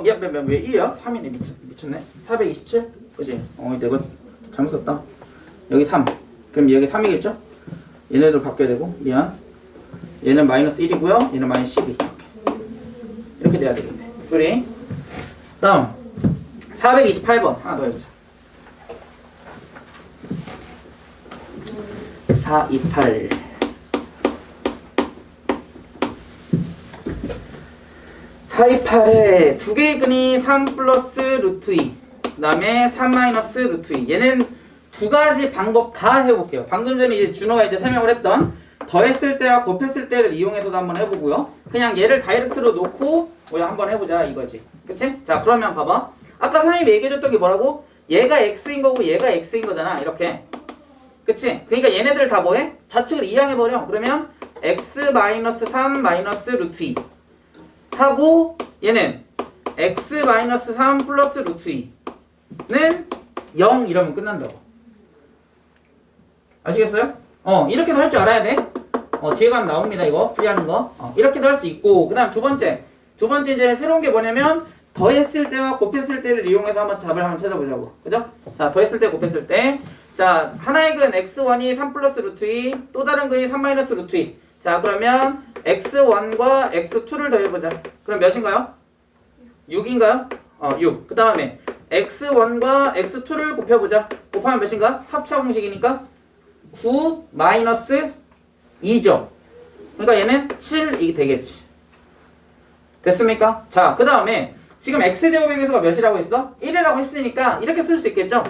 미안, 왜 1이야? 3이네. 미쳤네. 427? 그지? 내가 잘못 썼다. 여기 3. 그럼 여기 3이겠죠? 얘네들 바뀌어야 되고. 미안. 얘는 마이너스 1이고요. 얘는 마이너스 12. 이렇게 돼야 되겠네. 그래. 다음. 428번. 하나 더 해보자. 428. 428에 두 개의 근이 3 플러스 루트 2 그 다음에 3 마이너스 루트 2 얘는 두 가지 방법 다 해볼게요. 방금 전에 이제 준호가 이제 설명을 했던 더했을 때와 곱했을 때를 이용해서도 한번 해보고요. 그냥 얘를 다이렉트로 놓고 우리 한번 해보자 이거지. 그치? 자, 그러면 봐봐. 아까 선생님이 얘기해줬던 게 뭐라고? 얘가 x인 거고 얘가 x인 거잖아. 이렇게. 그치? 그러니까 얘네들 다 뭐해? 좌측을 이항해버려. 그러면 x 마이너스 3 마이너스 루트 2 하고 얘는 x-3 플러스 루트 2는 0 이러면 끝난다고. 아시겠어요? 이렇게도 할 줄 알아야 돼. 뒤에 가면 나옵니다. 이거 풀이하는 거. 이렇게도 할 수 있고, 그 다음 두 번째 이제 새로운 게 뭐냐면 더했을 때와 곱했을 때를 이용해서 한번 답을 한번 찾아보자고. 그죠? 자, 더했을 때 곱했을 때. 자, 하나의 근 x1이 3 플러스 루트 2, 또 다른 근이 3 마이너스 루트 2. 자, 그러면 x1과 x2를 더해보자. 그럼 몇인가요? 6인가요? 6. 그 다음에 x1과 x2를 곱해보자. 곱하면 몇인가? 합차 공식이니까 9 마이너스 2죠. 그러니까 얘는 7이 되겠지. 됐습니까? 자, 그 다음에 지금 x제곱의 개수가 몇이라고 했어? 1이라고 했으니까 이렇게 쓸 수 있겠죠?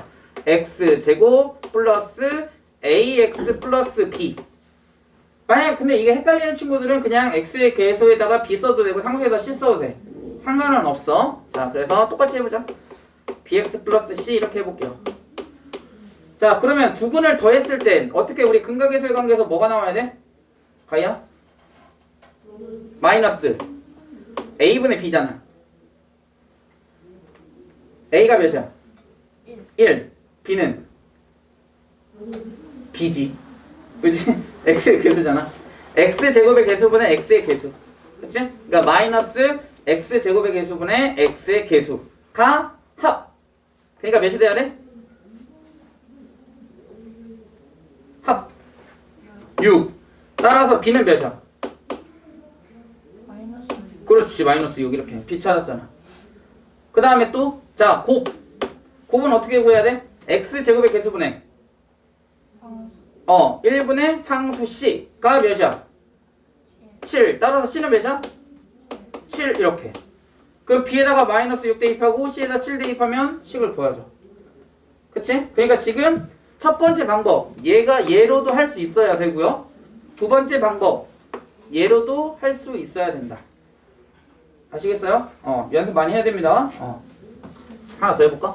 x제곱 플러스 ax 플러스 b. 만약 근데 이게 헷갈리는 친구들은 그냥 x의 개수에다가 b 써도 되고 상수에다 c 써도 돼. 상관은 없어. 자, 그래서 똑같이 해보자. bx 플러스 c 이렇게 해볼게요. 자, 그러면 두 근을 더했을 땐 어떻게 우리 근각계수의 관계에서 뭐가 나와야 돼? 가야? 마이너스 a분의 b잖아. a가 몇이야? 1. b는? b지. 그치? x의 개수잖아. x제곱의 개수분의 x의 개수. 그치? 그러니까 마이너스 x제곱의 개수분의 x의 개수가 합. 그러니까 몇이 돼야 돼? 합 6. 따라서 b는 몇이야? 마이너스 그렇지, 마이너스 6 이렇게 b 찾았잖아. 그 다음에 또 자, 곱은 어떻게 구해야 돼? x제곱의 개수분의 상수 1분의 상수 c가 몇이야? 7. 따라서 c는 몇이야? 7 이렇게. 그럼 b에다가 마이너스 6 대입하고 c에다 7 대입하면 식을 구하죠. 그치? 그러니까 지금 첫 번째 방법, 얘가 얘로도 할 수 있어야 되고요. 두 번째 방법, 얘로도 할 수 있어야 된다. 아시겠어요? 연습 많이 해야 됩니다. 하나 더 해볼까?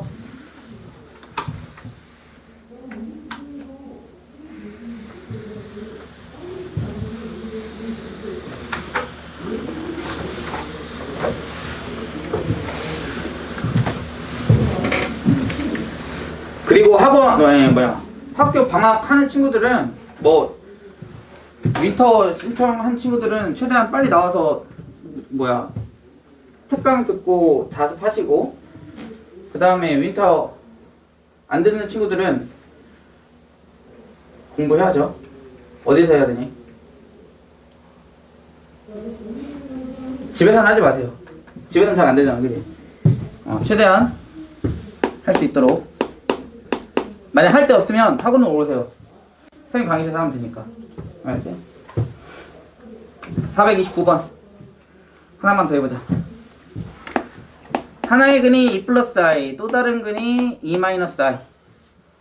그리고 학교 방학하는 친구들은 윈터 신청한 친구들은 최대한 빨리 나와서 특강 듣고 자습하시고, 그 다음에 윈터 안 듣는 친구들은 공부해야죠. 어디서 해야 되니? 집에서는 하지 마세요. 집에서는 잘 안 되잖아, 그지? 최대한 할 수 있도록. 만약 할 데 없으면 학원으로 오세요. 선생님 강의실에서 하면 되니까. 알았지? 429번. 하나만 더 해보자. 하나의 근이 2 플러스 i, 또 다른 근이 2 마이너스 i.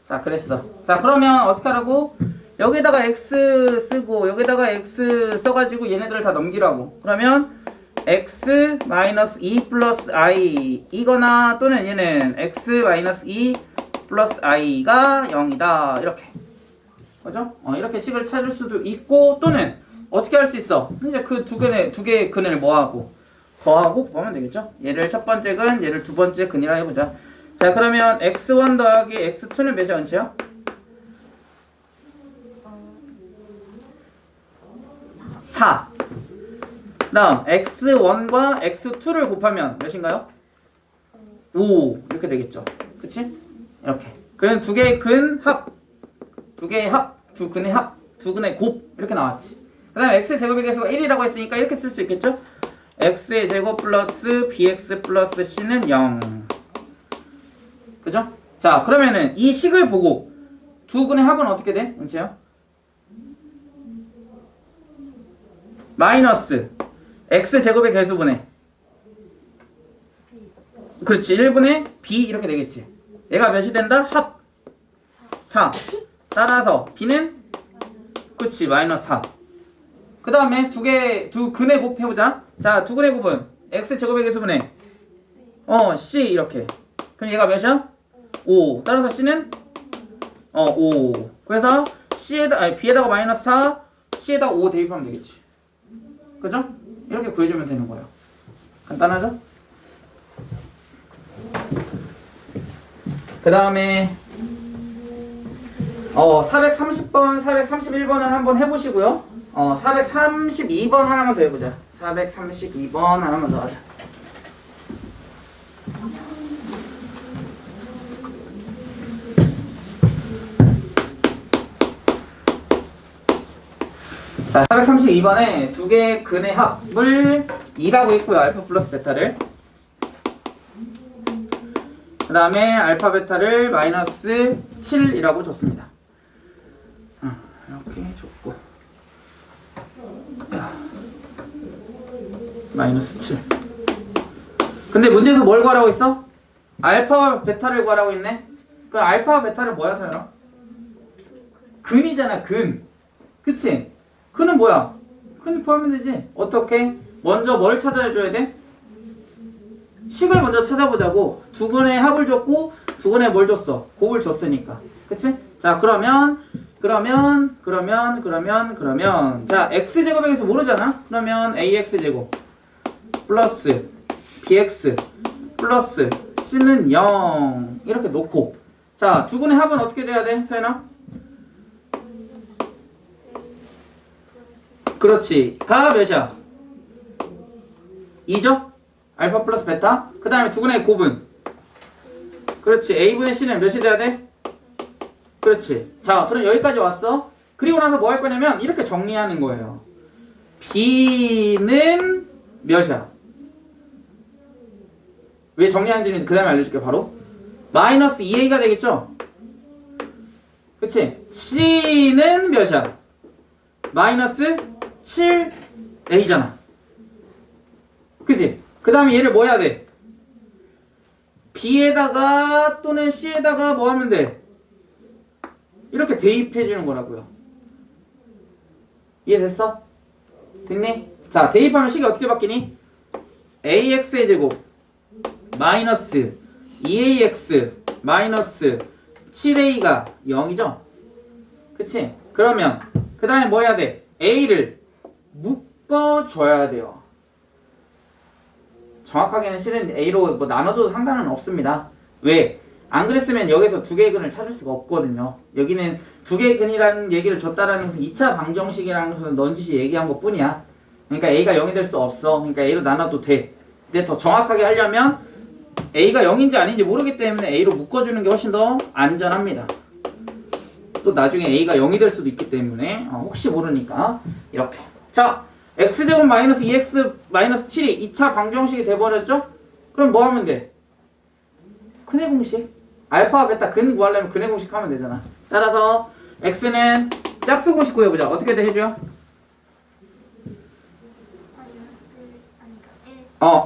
자, 그랬어. 자, 그러면 어떻게 하라고? 여기다가 x 쓰고 여기다가 x 써가지고 얘네들을 다 넘기라고. 그러면 x 마이너스 2 플러스 i 이거나 또는 얘는 x 마이너스 2 플러스 i가 0이다. 이렇게. 그죠? 이렇게 식을 찾을 수도 있고, 또는 어떻게 할 수 있어? 이제 그 두 개의 근을 뭐하고? 더하고 보면 되겠죠? 얘를 첫 번째 근, 얘를 두 번째 근이라 해보자. 자, 그러면 x1 더하기 x2는 몇이 원체야? 4. 다음 x1과 x2를 곱하면 몇인가요? 5. 이렇게 되겠죠? 그치? 이렇게. 그럼 두 개의 근 합, 두 개의 합, 두 근의 합, 두 근의 곱 이렇게 나왔지. 그 다음에 x제곱의 개수가 1이라고 했으니까 이렇게 쓸 수 있겠죠? x의 제곱 플러스 bx 플러스 c는 0. 그죠? 자, 그러면은 이 식을 보고 두 근의 합은 어떻게 돼? 은채요? 마이너스 x제곱의 개수분의, 그렇지, 1분의 b 이렇게 되겠지. 얘가 몇이 된다? 합 4. 따라서 b는, 그렇지, 마이너스 4. 그 다음에 두 근의 곱 해보자. 자, 두 근의 곱은 x제곱의 개수분의 c 이렇게. 그럼 얘가 몇이야? 5. 따라서 c는 5. 그래서 b에다가 마이너스 4, c에다가 5 대입하면 되겠지. 그죠? 이렇게 구해주면 되는 거예요. 간단하죠? 그 다음에 430번, 431번은 한번 해보시고요. 432번 하나만 더 해보자. 432번 하나만 더 하자. 자, 432번에 두 개의 근의 합을 2라고 했고요. 알파 플러스 베타를. 그 다음에 알파 베타를 마이너스 7이라고 줬습니다. 이렇게 줬고 마이너스 7. 근데 문제에서 뭘 구하라고 했어? 알파와 베타를 구하라고 했네. 그럼 알파와 베타를 뭐야, 서연아? 근이잖아, 근. 그치? 근은 뭐야? 근 구하면 되지. 어떻게? 먼저 뭘 찾아줘야 돼? 식을 먼저 찾아보자고. 두 근의 합을 줬고 두 근의 뭘 줬어? 곱을 줬으니까. 그치? 자, 그러면 자, x제곱에서 모르잖아? 그러면 ax제곱 플러스 bx 플러스 c는 0 이렇게 놓고, 자, 두 근의 합은 어떻게 돼야 돼, 서연아? 그렇지. 가 몇이야? 2죠? 알파 플러스 베타. 그 다음에 두 근의 곱은? 그렇지. a분의 c는 몇이 돼야 돼? 그렇지. 자, 그럼 여기까지 왔어. 그리고 나서 뭐 할 거냐면 이렇게 정리하는 거예요. b는 몇이야? 왜 정리하는지는 그 다음에 알려줄게. 바로 마이너스 2a가 되겠죠? 그치? c는 몇이야? 마이너스 7a잖아. 그치? 그 다음에 얘를 뭐 해야 돼? b에다가 또는 c에다가 뭐 하면 돼? 이렇게 대입해 주는 거라고요. 이해됐어? 됐니? 자, 대입하면 식이 어떻게 바뀌니? ax의 제곱 마이너스 2ax 마이너스 7a가 0이죠? 그치? 그러면 그 다음에 뭐 해야 돼? a를 묶어줘야 돼요. 정확하게는 실은 a로 뭐 나눠줘도 상관은 없습니다. 왜? 안 그랬으면 여기서 두 개의 근을 찾을 수가 없거든요. 여기는 두 개의 근이라는 얘기를 줬다라는 것은 2차 방정식이라는 것은 넌지시 얘기한 것 뿐이야. 그러니까 a가 0이 될 수 없어. 그러니까 a로 나눠도 돼. 근데 더 정확하게 하려면 a가 0인지 아닌지 모르기 때문에 a로 묶어주는 게 훨씬 더 안전합니다. 또 나중에 a가 0이 될 수도 있기 때문에 혹시 모르니까 이렇게. 자, x제곱 마이너스 2x 마이너스 7이 2차 방정식이 돼버렸죠? 그럼 뭐 하면 돼? 근의 공식. 알파와 베타 근 구하려면 근의 공식 하면 되잖아. 따라서 x는 짝수 공식 구해보자. 어떻게 돼 해줘요?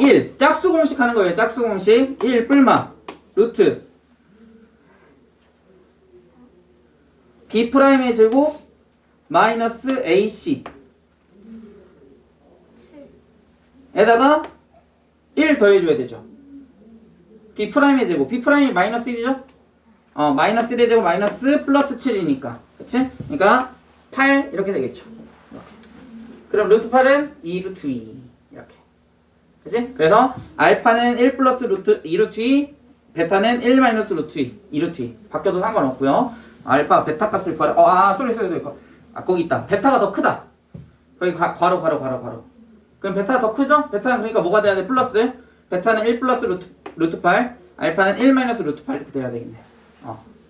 1. 짝수 공식 하는 거예요. 짝수 공식 1 뿔마 루트 b'의 제곱 마이너스 ac 에다가 1 더해줘야 되죠. b'의 제곱 b'이 마이너스 1이죠? 마이너스 1의 제곱 마이너스 플러스 7이니까 그치? 그러니까 8 이렇게 되겠죠. 이렇게. 그럼 루트 8은 2 루트 2 이렇게. 그치? 그래서 알파는 1 플러스 루트 2 루트 2, 베타는 1 마이너스 루트 2, 2 루트 2. 바뀌어도 상관없고요. 알파 베타 값을 구하라. 쏘리. 거기 있다. 베타가 더 크다. 거기 괄호. 그럼 베타가 더 크죠? 베타는 그러니까 뭐가 돼야 돼? 플러스. 베타는 1 플러스 루트 8, 알파는 1 마이너스 루트 8 이렇게 돼야 되겠네.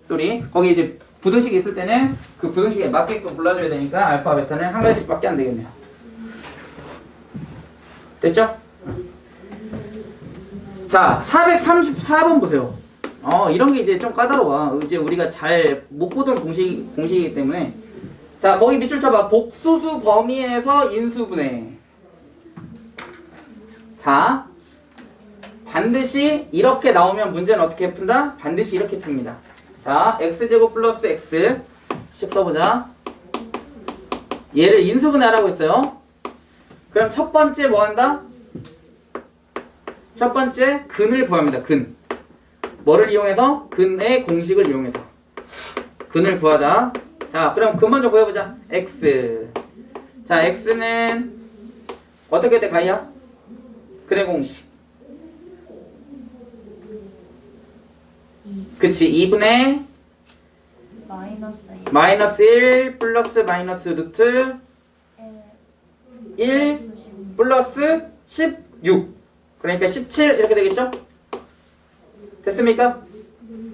쏘리. 거기 이제 부등식 있을 때는 그 부등식에 맞게끔 불러줘야 되니까 알파 베타는 한 가지씩밖에 안 되겠네요. 됐죠? 자, 434번 보세요. 이런 게 이제 좀 까다로워. 이제 우리가 잘 못 보던 공식이기 때문에. 자, 거기 밑줄 쳐봐. 복소수 범위에서 인수분해. 자, 반드시 이렇게 나오면 문제는 어떻게 푼다? 반드시 이렇게 풉니다. 자, x제곱 플러스 x 식 써보자. 얘를 인수분해하라고 했어요. 그럼 첫 번째 뭐 한다? 첫 번째 근을 구합니다. 근. 뭐를 이용해서? 근의 공식을 이용해서. 근을 구하자. 자, 그럼 근 먼저 구해보자. x. 자, x는 어떻게 돼, 가이야? 근의 공식. 그치 2분의 마이너스 1 플러스 마이너스 루트 1 플러스 16 그러니까 17 이렇게 되겠죠? 됐습니까?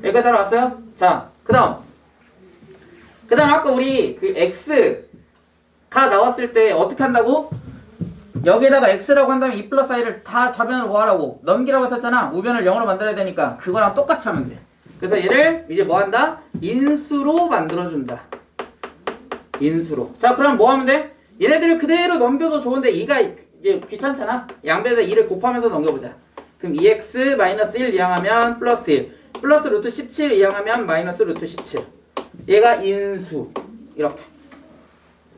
여기까지 따라왔어요? 자, 그 다음 아까 우리 그 x가 나왔을 때 어떻게 한다고? 여기에다가 x라고 한 다음에 2 플러스 i를 다 좌변으로 뭐 하라고? 넘기라고 했었잖아. 우변을 0으로 만들어야 되니까 그거랑 똑같이 하면 돼. 그래서 얘를 이제 뭐 한다? 인수로 만들어준다. 인수로. 자, 그럼 뭐 하면 돼? 얘네들을 그대로 넘겨도 좋은데 2가 이제 귀찮잖아. 양배에다 2를 곱하면서 넘겨보자. 그럼 2x-1 이항하면 플러스 1 플러스 루트 17 이항하면 마이너스 루트 17 얘가 인수 이렇게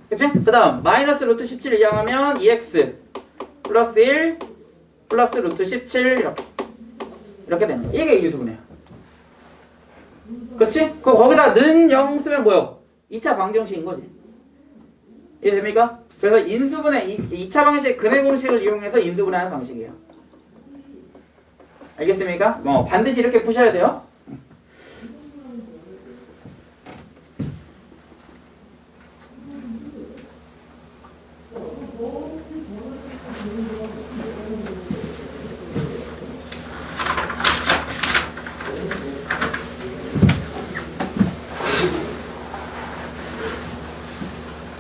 그치? 그 다음 마이너스 루트 17 이항하면 2x 플러스 1 플러스 루트 17 이렇게 됩니다. 이게 인수분해야. 그치? 거기다 는 0 쓰면 뭐요? 2차 방정식인 거지. 이해됩니까? 그래서 인수분해 2차 방식 근해 공식을 이용해서 인수분해하는 방식이에요. 알겠습니까? 반드시 이렇게 푸셔야 돼요.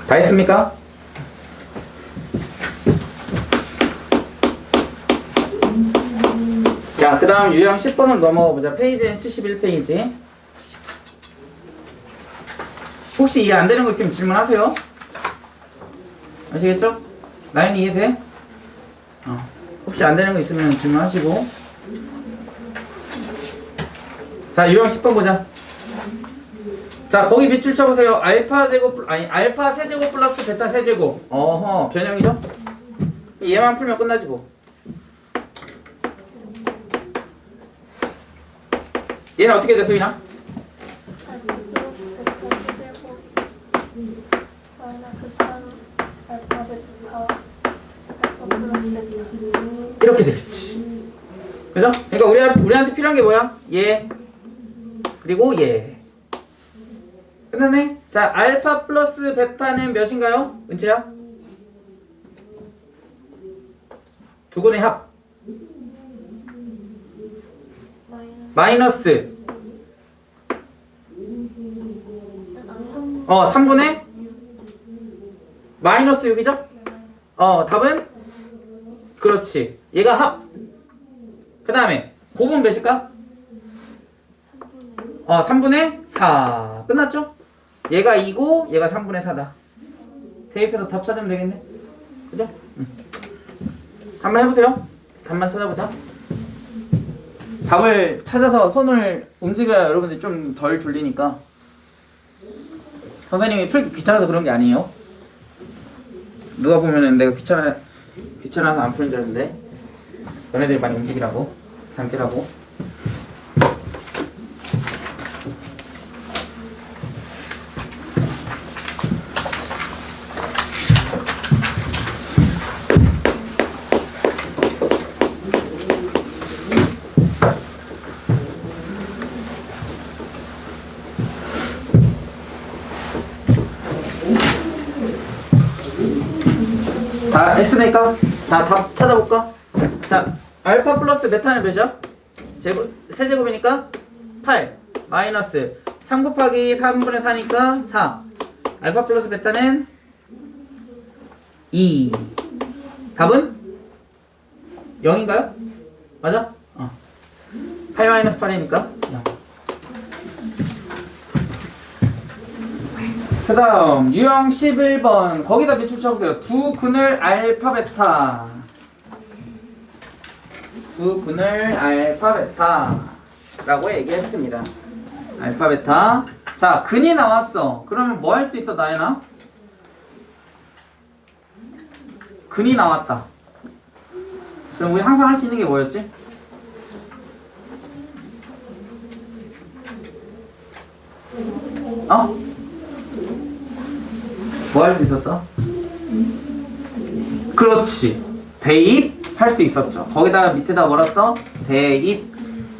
다 했습니까? 자, 그 다음 유형 10번을 넘어가 보자. 페이지는 71페이지. 혹시 이해 안 되는 거 있으면 질문하세요. 아시겠죠? 라인 이해돼? 혹시 안 되는 거 있으면 질문하시고. 자, 유형 10번 보자. 자, 거기 밑줄 쳐보세요. 알파 세제곱 플러스 베타 세제곱. 어허, 변형이죠? 얘만 풀면 끝나지 뭐. 얘는 어떻게 돼, 소희나? 이렇게 되겠지. 그죠? 그러니까 우리한테 필요한 게 뭐야? 얘 그리고 얘. 끝났네? 자, 알파 플러스 베타는 몇인가요? 은채야? 두근의 합. 마이너스 3분의 마이너스 6이죠? 답은? 그렇지. 얘가 합. 그 다음에 곱은 몇일까? 3분의 4. 끝났죠? 얘가 2고 얘가 3분의 4다. 대입해서 답 찾으면 되겠네. 그죠? 한번 해보세요. 답만 찾아보자. 답을 찾아서 손을 움직여야 여러분들이 좀 덜 졸리니까. 선생님이 풀기 귀찮아서 그런 게 아니에요. 누가 보면은 내가 귀찮아서 안 푸는 줄 알았는데 너네들이 많이 움직이라고 잠깨라고. 다 했으니까 자, 답 찾아볼까? 자, 알파 플러스 베타는 몇이야? 세제곱이니까 8 마이너스 3 곱하기 3분의 4니까 4 알파 플러스 베타는 2 답은 0인가요? 맞아? 8 마이너스 8이니까 0. 그 다음 유형 11번 거기다 밑줄 쳐보세요. 두 근을 알파 베타 라고 얘기했습니다. 알파 베타. 자, 근이 나왔어. 그러면 뭐 할 수 있어, 나연아? 근이 나왔다. 그럼 우리 항상 할 수 있는 게 뭐였지? 뭐 할 수 있었어? 그렇지. 대입 할 수 있었죠. 거기다가 밑에다 뭐라 써? 대입.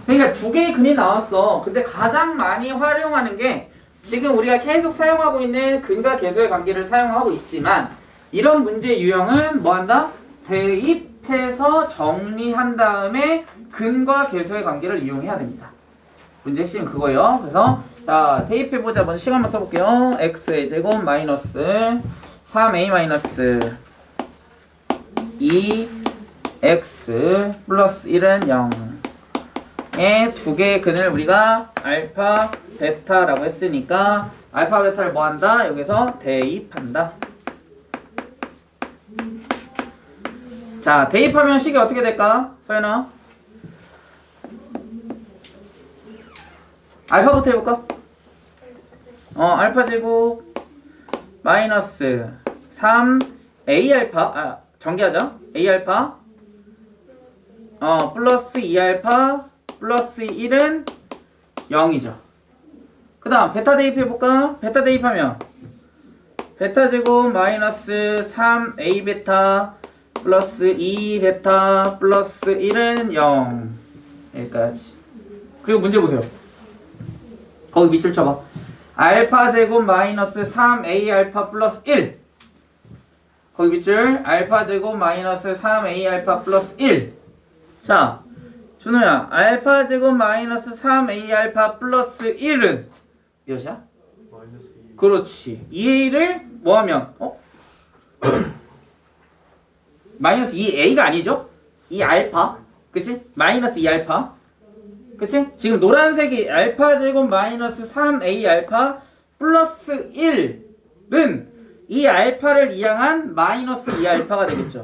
그러니까 두 개의 근이 나왔어. 근데 가장 많이 활용하는 게 지금 우리가 계속 사용하고 있는 근과 계수의 관계를 사용하고 있지만 이런 문제 유형은 뭐 한다? 대입해서 정리한 다음에 근과 계수의 관계를 이용해야 됩니다. 문제 핵심 그거예요. 그래서 자 대입해보자. 먼저 시간만 써볼게요. x의 제곱 마이너스 3a 마이너스 2x 플러스 1은 0의 두 개의 근을 우리가 알파, 베타라고 했으니까 알파, 베타를 뭐 한다? 여기서 대입한다. 자, 대입하면 식이 어떻게 될까? 서연아. 알파부터 해볼까? 알파 제곱 마이너스 3a 알파 전개하자. a 알파 플러스 2 알파 플러스 1은 0이죠. 그 다음 베타 대입해볼까? 베타 대입하면 베타 제곱 마이너스 3a 베타 플러스 2 베타 플러스 1은 0 여기까지. 그리고 문제 보세요. 거기 밑줄 쳐봐. 알파 제곱 마이너스 3a 알파 플러스 1 거기 밑줄 알파 제곱 마이너스 3a 알파 플러스 1. 자 준호야, 알파 제곱 마이너스 3a 알파 플러스 1은 몇이야? 마이너스 2. 그렇지. 2a를 뭐하면 마이너스 2a가 아니죠? 2알파 그치? 마이너스 2알파 그치? 지금 노란색이 알파 제곱 마이너스 3a 알파 플러스 1은 이 알파를 이항한 마이너스 2알파가 되겠죠.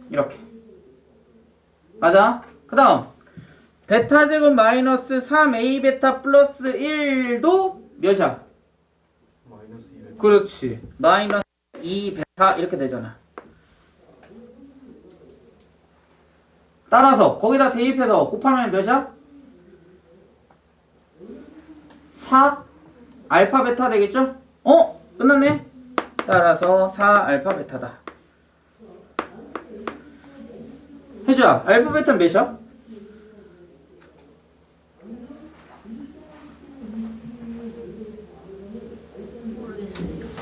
이렇게 맞아? 그 다음 베타 제곱 마이너스 3a 베타 플러스 1도 몇이야? 마이너스 2. 그렇지. 마이너스 2 베타 이렇게 되잖아. 따라서 거기다 대입해서 곱하면 몇이야? 4 알파 베타 되겠죠? 끝났네. 따라서 4 알파 베타다. 혜주야, 알파 베타는 몇이야?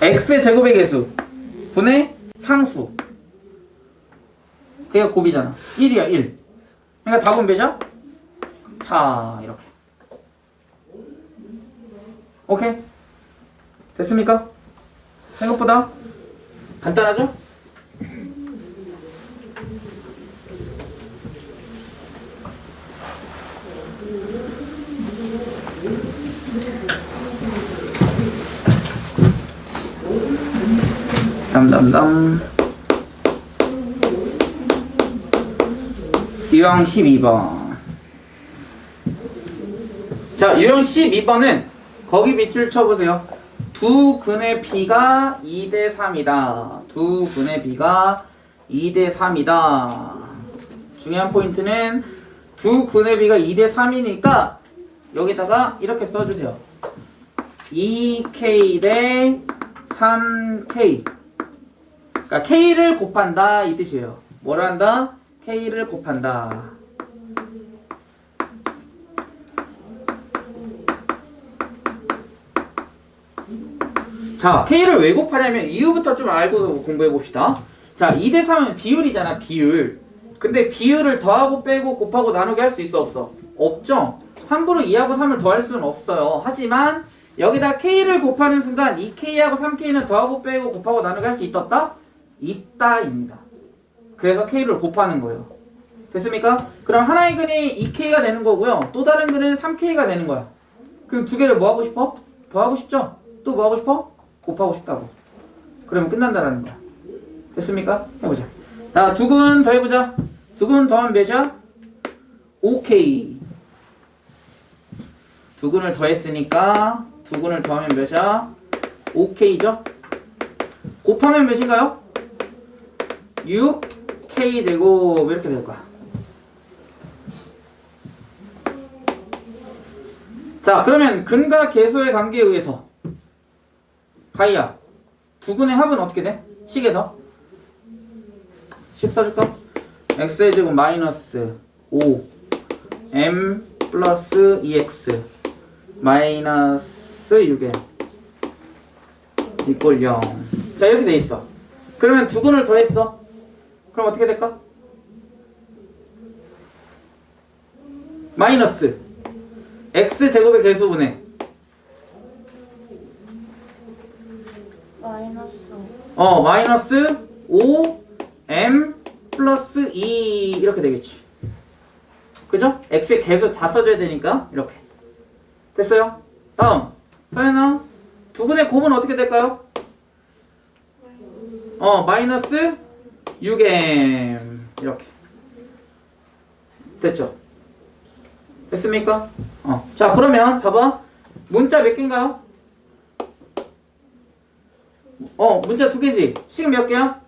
x 제곱의 개수 분의 상수. 그게 곱이잖아. 1이야 1. 그러니까 답은 몇이야? 4 이렇게. 오케이? 됐습니까? 생각보다 간단하죠? 담담담. 유형 12번. 자, 유형 12번은 거기 밑줄 쳐보세요. 두 근의 비가 2대 3이다. 두 근의 비가 2대 3이다. 중요한 포인트는 두 근의 비가 2대 3이니까 여기다가 이렇게 써주세요. 2k 대 3k. 그러니까 k를 곱한다 이 뜻이에요. 뭘 한다? k를 곱한다. 자, k를 왜 곱하냐면 이유부터 좀 알고 공부해 봅시다. 자, 2대 3은 비율이잖아, 비율. 근데 비율을 더하고 빼고 곱하고 나누게 할 수 있어, 없어? 없죠? 함부로 2하고 3을 더할 수는 없어요. 하지만 여기다 k를 곱하는 순간 2k하고 3k는 더하고 빼고 곱하고 나누게 할 수 있다? 있다입니다. 그래서 k를 곱하는 거예요. 됐습니까? 그럼 하나의 근이 2k가 되는 거고요. 또 다른 근은 3k가 되는 거야. 그럼 두 개를 뭐 하고 싶어? 더하고 싶죠? 또 뭐 하고 싶어? 곱하고 싶다고. 그러면 끝난다라는 거야. 됐습니까? 해보자. 자, 두 근 더해보자. 두 근 더하면 몇이야? 5k. 두 근을 더했으니까 두 근을 더하면 몇이야? 5k죠? 곱하면 몇인가요? 6k 제곱 이렇게 될 거야. 자, 그러면 근과 계수의 관계에 의해서 가희야, 두 근의 합은 어떻게 돼? 식에서 10 써줄까? x의 제곱 마이너스 5 m 플러스 2x 마이너스 6m 이꼴 0. 자, 이렇게 돼 있어. 그러면 두 근을 더했어. 그럼 어떻게 될까? 마이너스 x제곱의 개수분의 마이너스 마이너스 5m 플러스 2 이렇게 되겠지. 그죠? x의 개수 다 써줘야 되니까 이렇게 됐어요. 다음 서연아, 두 근의 곱은 어떻게 될까요? 마이너스 6m 이렇게 됐죠? 됐습니까? 자, 그러면 봐봐. 문자 몇 개인가요? 문자 두 개지. 식은 몇 개야?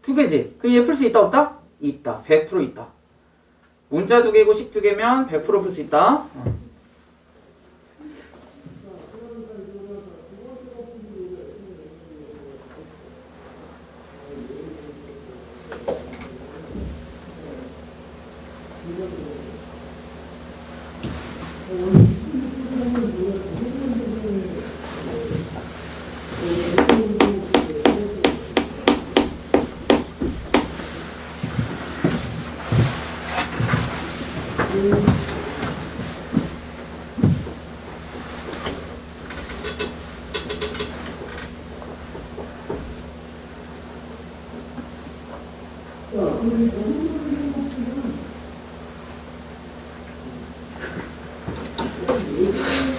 두 개지. 그럼 얘 풀 수 있다 없다? 있다. 100% 있다. 문자 두 개고 식 두 개면 100% 풀 수 있다.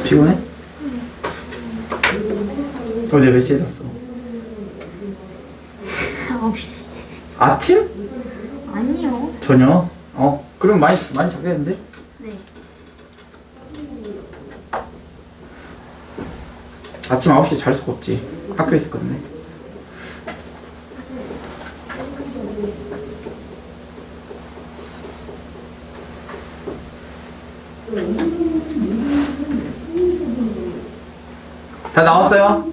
피곤해? 어제 몇 시에 잤어? 9시. 아침? 아니요. 저녁? 그럼 많이 자겠는데? 네. 아침 9시에 잘 수가 없지. 학교에 있을 건데. 다 나왔어요?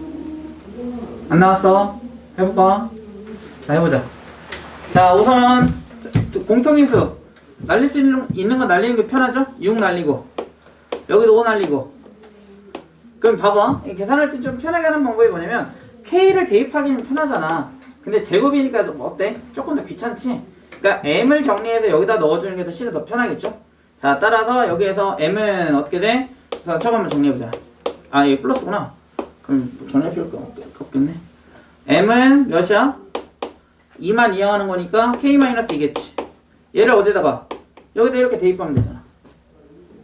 안 나왔어? 해볼까? 자, 해보자. 자, 우선 공통인수 날릴 수 있는 거 날리는 게 편하죠? 6 날리고 여기도 5 날리고. 그럼 봐봐, 계산할 때 좀 편하게 하는 방법이 뭐냐면 K를 대입하기는 편하잖아. 근데 제곱이니까 어때? 조금 더 귀찮지? 그러니까 M을 정리해서 여기다 넣어주는 게 더 실은 더 편하겠죠? 자, 따라서 여기에서 M은 어떻게 돼? 자, 저거 한번 정리해보자. 이게 플러스구나. 그럼 정리할 필요가 없겠네. M은 몇이야? 2만 이항하는 거니까 K-2겠지. 얘를 어디다가? 여기다 이렇게 대입하면 되잖아.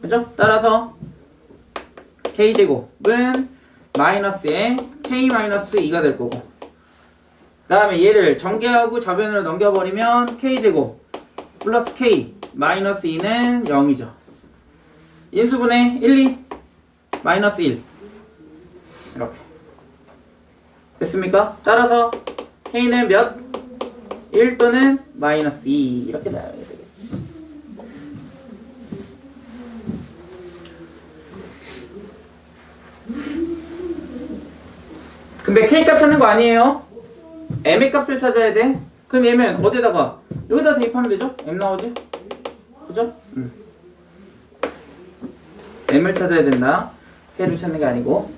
그죠? 따라서 K제곱은 마이너스에 K-2가 될 거고, 그 다음에 얘를 전개하고 저변으로 넘겨버리면 K제곱 플러스 K 마이너스 2는 0이죠. 인수분해 1, 2 마이너스 1 이렇게 됐습니까? 따라서 K는 몇? 1 또는 마이너스 2 이렇게 나와야 되겠지. 근데 K값 찾는 거 아니에요. M의 값을 찾아야 돼. 그럼 얘는 어디다가? 여기다 대입하면 되죠? M 나오지? 그죠? M을 찾아야 된다. K를 찾는 게 아니고.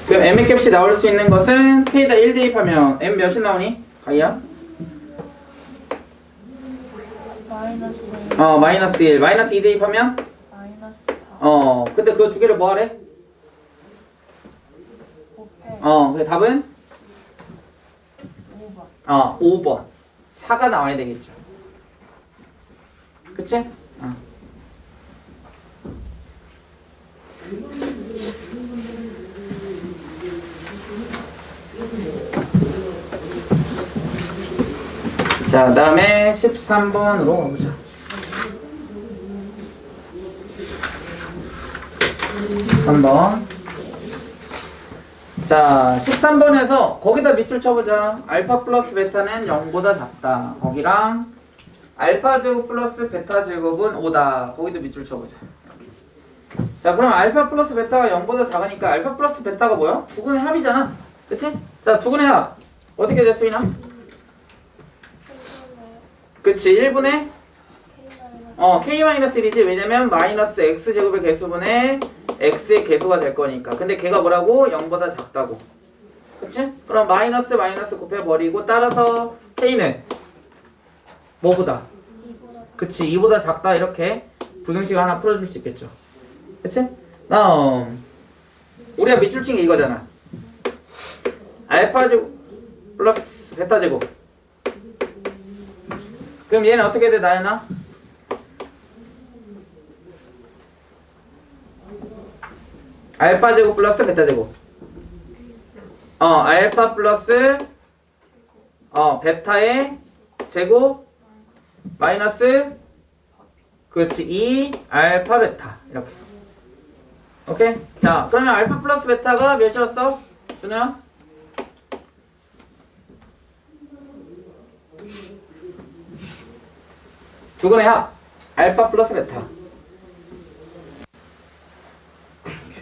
그럼 M의 값이 나올 수 있는 것은 K에다 1 대입하면 M 몇이 나오니? 가이야? 마이너스 1. 마이너스 2 대입하면? 마이너스 4. 근데 그 두 개를 뭐 하래? 곱해. 그 답은? 5번. 5번. 4가 나와야 되겠죠. 그치? 자, 다음에 13번으로 가보자. 13번. 자, 13번에서 거기다 밑줄 쳐보자. 알파 플러스 베타는 0보다 작다. 거기랑 알파 제곱 플러스 베타 제곱은 5다. 거기도 밑줄 쳐보자. 자, 그럼 알파 플러스 베타가 0보다 작으니까 알파 플러스 베타가 뭐야? 두근의 합이잖아. 그치? 자, 두근의 합. 어떻게 돼, 수인아? 그치, 1분의 k-1이지. 왜냐면 마이너스 x제곱의 개수분의 x의 개수가 될 거니까. 근데 걔가 뭐라고? 0보다 작다고. 그치? 그럼 마이너스 곱해버리고 따라서 k는 뭐보다? 그치, 2보다 작다. 이렇게 부등식 하나 풀어줄 수 있겠죠. 그치? 다음 우리가 밑줄 친 게 이거잖아. 알파 제곱 플러스 베타 제곱. 그럼 얘는 어떻게 돼, 나연아? 알파 제곱 플러스 베타 제곱. 알파 플러스 베타의 제곱 마이너스 그렇지 2 알파 베타 이렇게. 오케이? 자, 그러면 알파 플러스 베타가 몇이었어? 준호야? 두근의 합 알파 플러스 베타.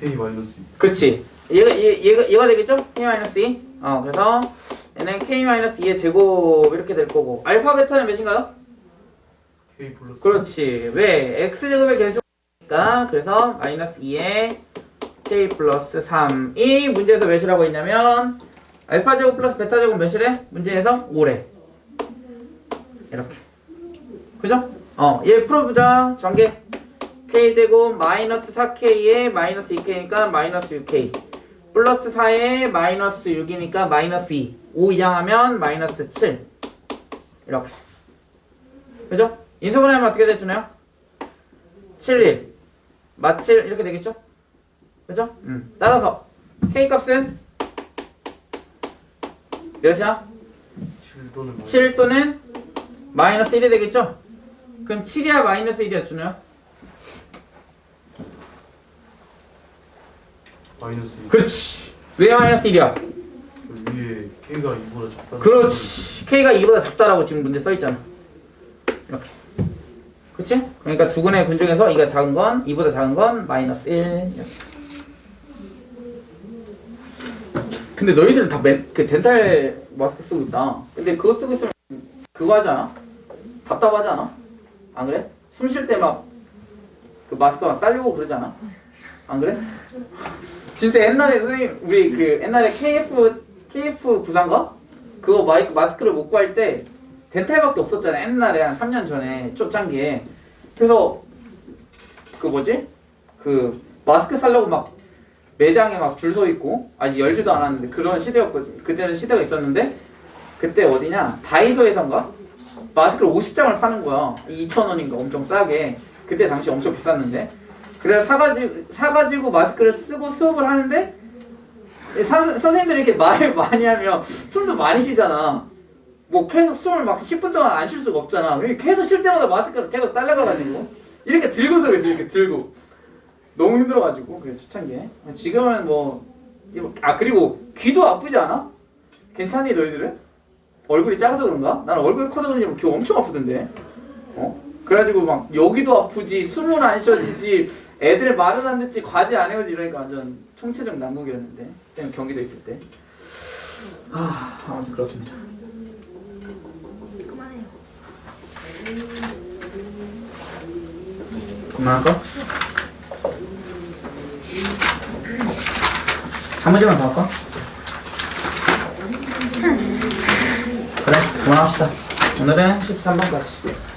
K-2. 그치. 얘가 되겠죠? K-2. 그래서 얘는 K-2의 제곱 이렇게 될 거고. 알파 베타는 몇인가요? K 플러스. 그렇지. 왜? X제곱의 개수니까. 그래서 마이너스 2에 K 플러스 3이 문제에서 몇이라고 했냐면 알파 제곱 플러스 베타 제곱 몇이래? 문제에서 5래. 이렇게. 그죠? 얘 풀어보자. 전개. K제곱 마이너스 4K에 마이너스 2K니까 마이너스 6K 플러스 4에 마이너스 6이니까 마이너스 2 5 이항하면 마이너스 7 이렇게. 그죠? 인수분해하면 어떻게 되주나요? 7, 1 마7 이렇게 되겠죠? 그죠? 따라서 K 값은 몇이야? 7 또는 마이너스 1이 되겠죠? 그럼 7이야 마이너스 1이야 준호야? 마이너스 2. 그렇지. 왜 마이너스 1이야? 위에 K가 2보다 작다. 그렇지. K가 2보다 작다라고 지금 문제 써있잖아. 이렇게. 그치? 그러니까 두근의 군 중에서 2가 작은 건 2보다 작은 건 마이너스 1 이렇게. 근데 너희들은 다 그 덴탈 마스크 쓰고 있다. 근데 그거 쓰고 있으면 그거 하지 않아? 답답하지 않아? 안 그래? 숨 쉴 때 막 그 마스크 막 딸리고 그러지 않아? 안 그래? 진짜 옛날에 선생님 우리 그 옛날에 KF 구상가 그거 마스크를 못 구할 때 덴탈밖에 없었잖아. 옛날에 한 3년 전에 초창기에. 그래서 그 뭐지? 그 마스크 살려고 막 매장에 막 줄 서 있고 아직 열지도 않았는데 그런 시대였거든. 그때는 시대가 있었는데 그때 어디냐? 다이소에선가? 마스크를 50장을 파는 거야. 2,000원인가 엄청 싸게. 그때 당시 엄청 비쌌는데. 그래서 사가지고 마스크를 쓰고 수업을 하는데 선생님들이 이렇게 말을 많이 하면 숨도 많이 쉬잖아. 뭐 계속 숨을 막 10분 동안 안 쉴 수가 없잖아. 계속 쉴 때마다 마스크를 계속 딸려가가지고 이렇게 들고서 있어. 이렇게 들고 너무 힘들어가지고 그게 초창기에. 지금은 뭐 그리고 귀도 아프지 않아? 괜찮니 너희들은? 얼굴이 작아서 그런가? 난 얼굴이 커서 그런지 귀 엄청 아프던데. 그래가지고 막 여기도 아프지, 숨은 안 쉬어지지, 애들 말을 안 듣지, 과제 안 해오지 이러니까 완전 총체적 난국이었는데 그냥 경기도 있을 때. 아무튼 그렇습니다. 그만해요. 그만할까? 한 문제만 더 할까? 그래, 그만합시다. 오늘은 13번까지.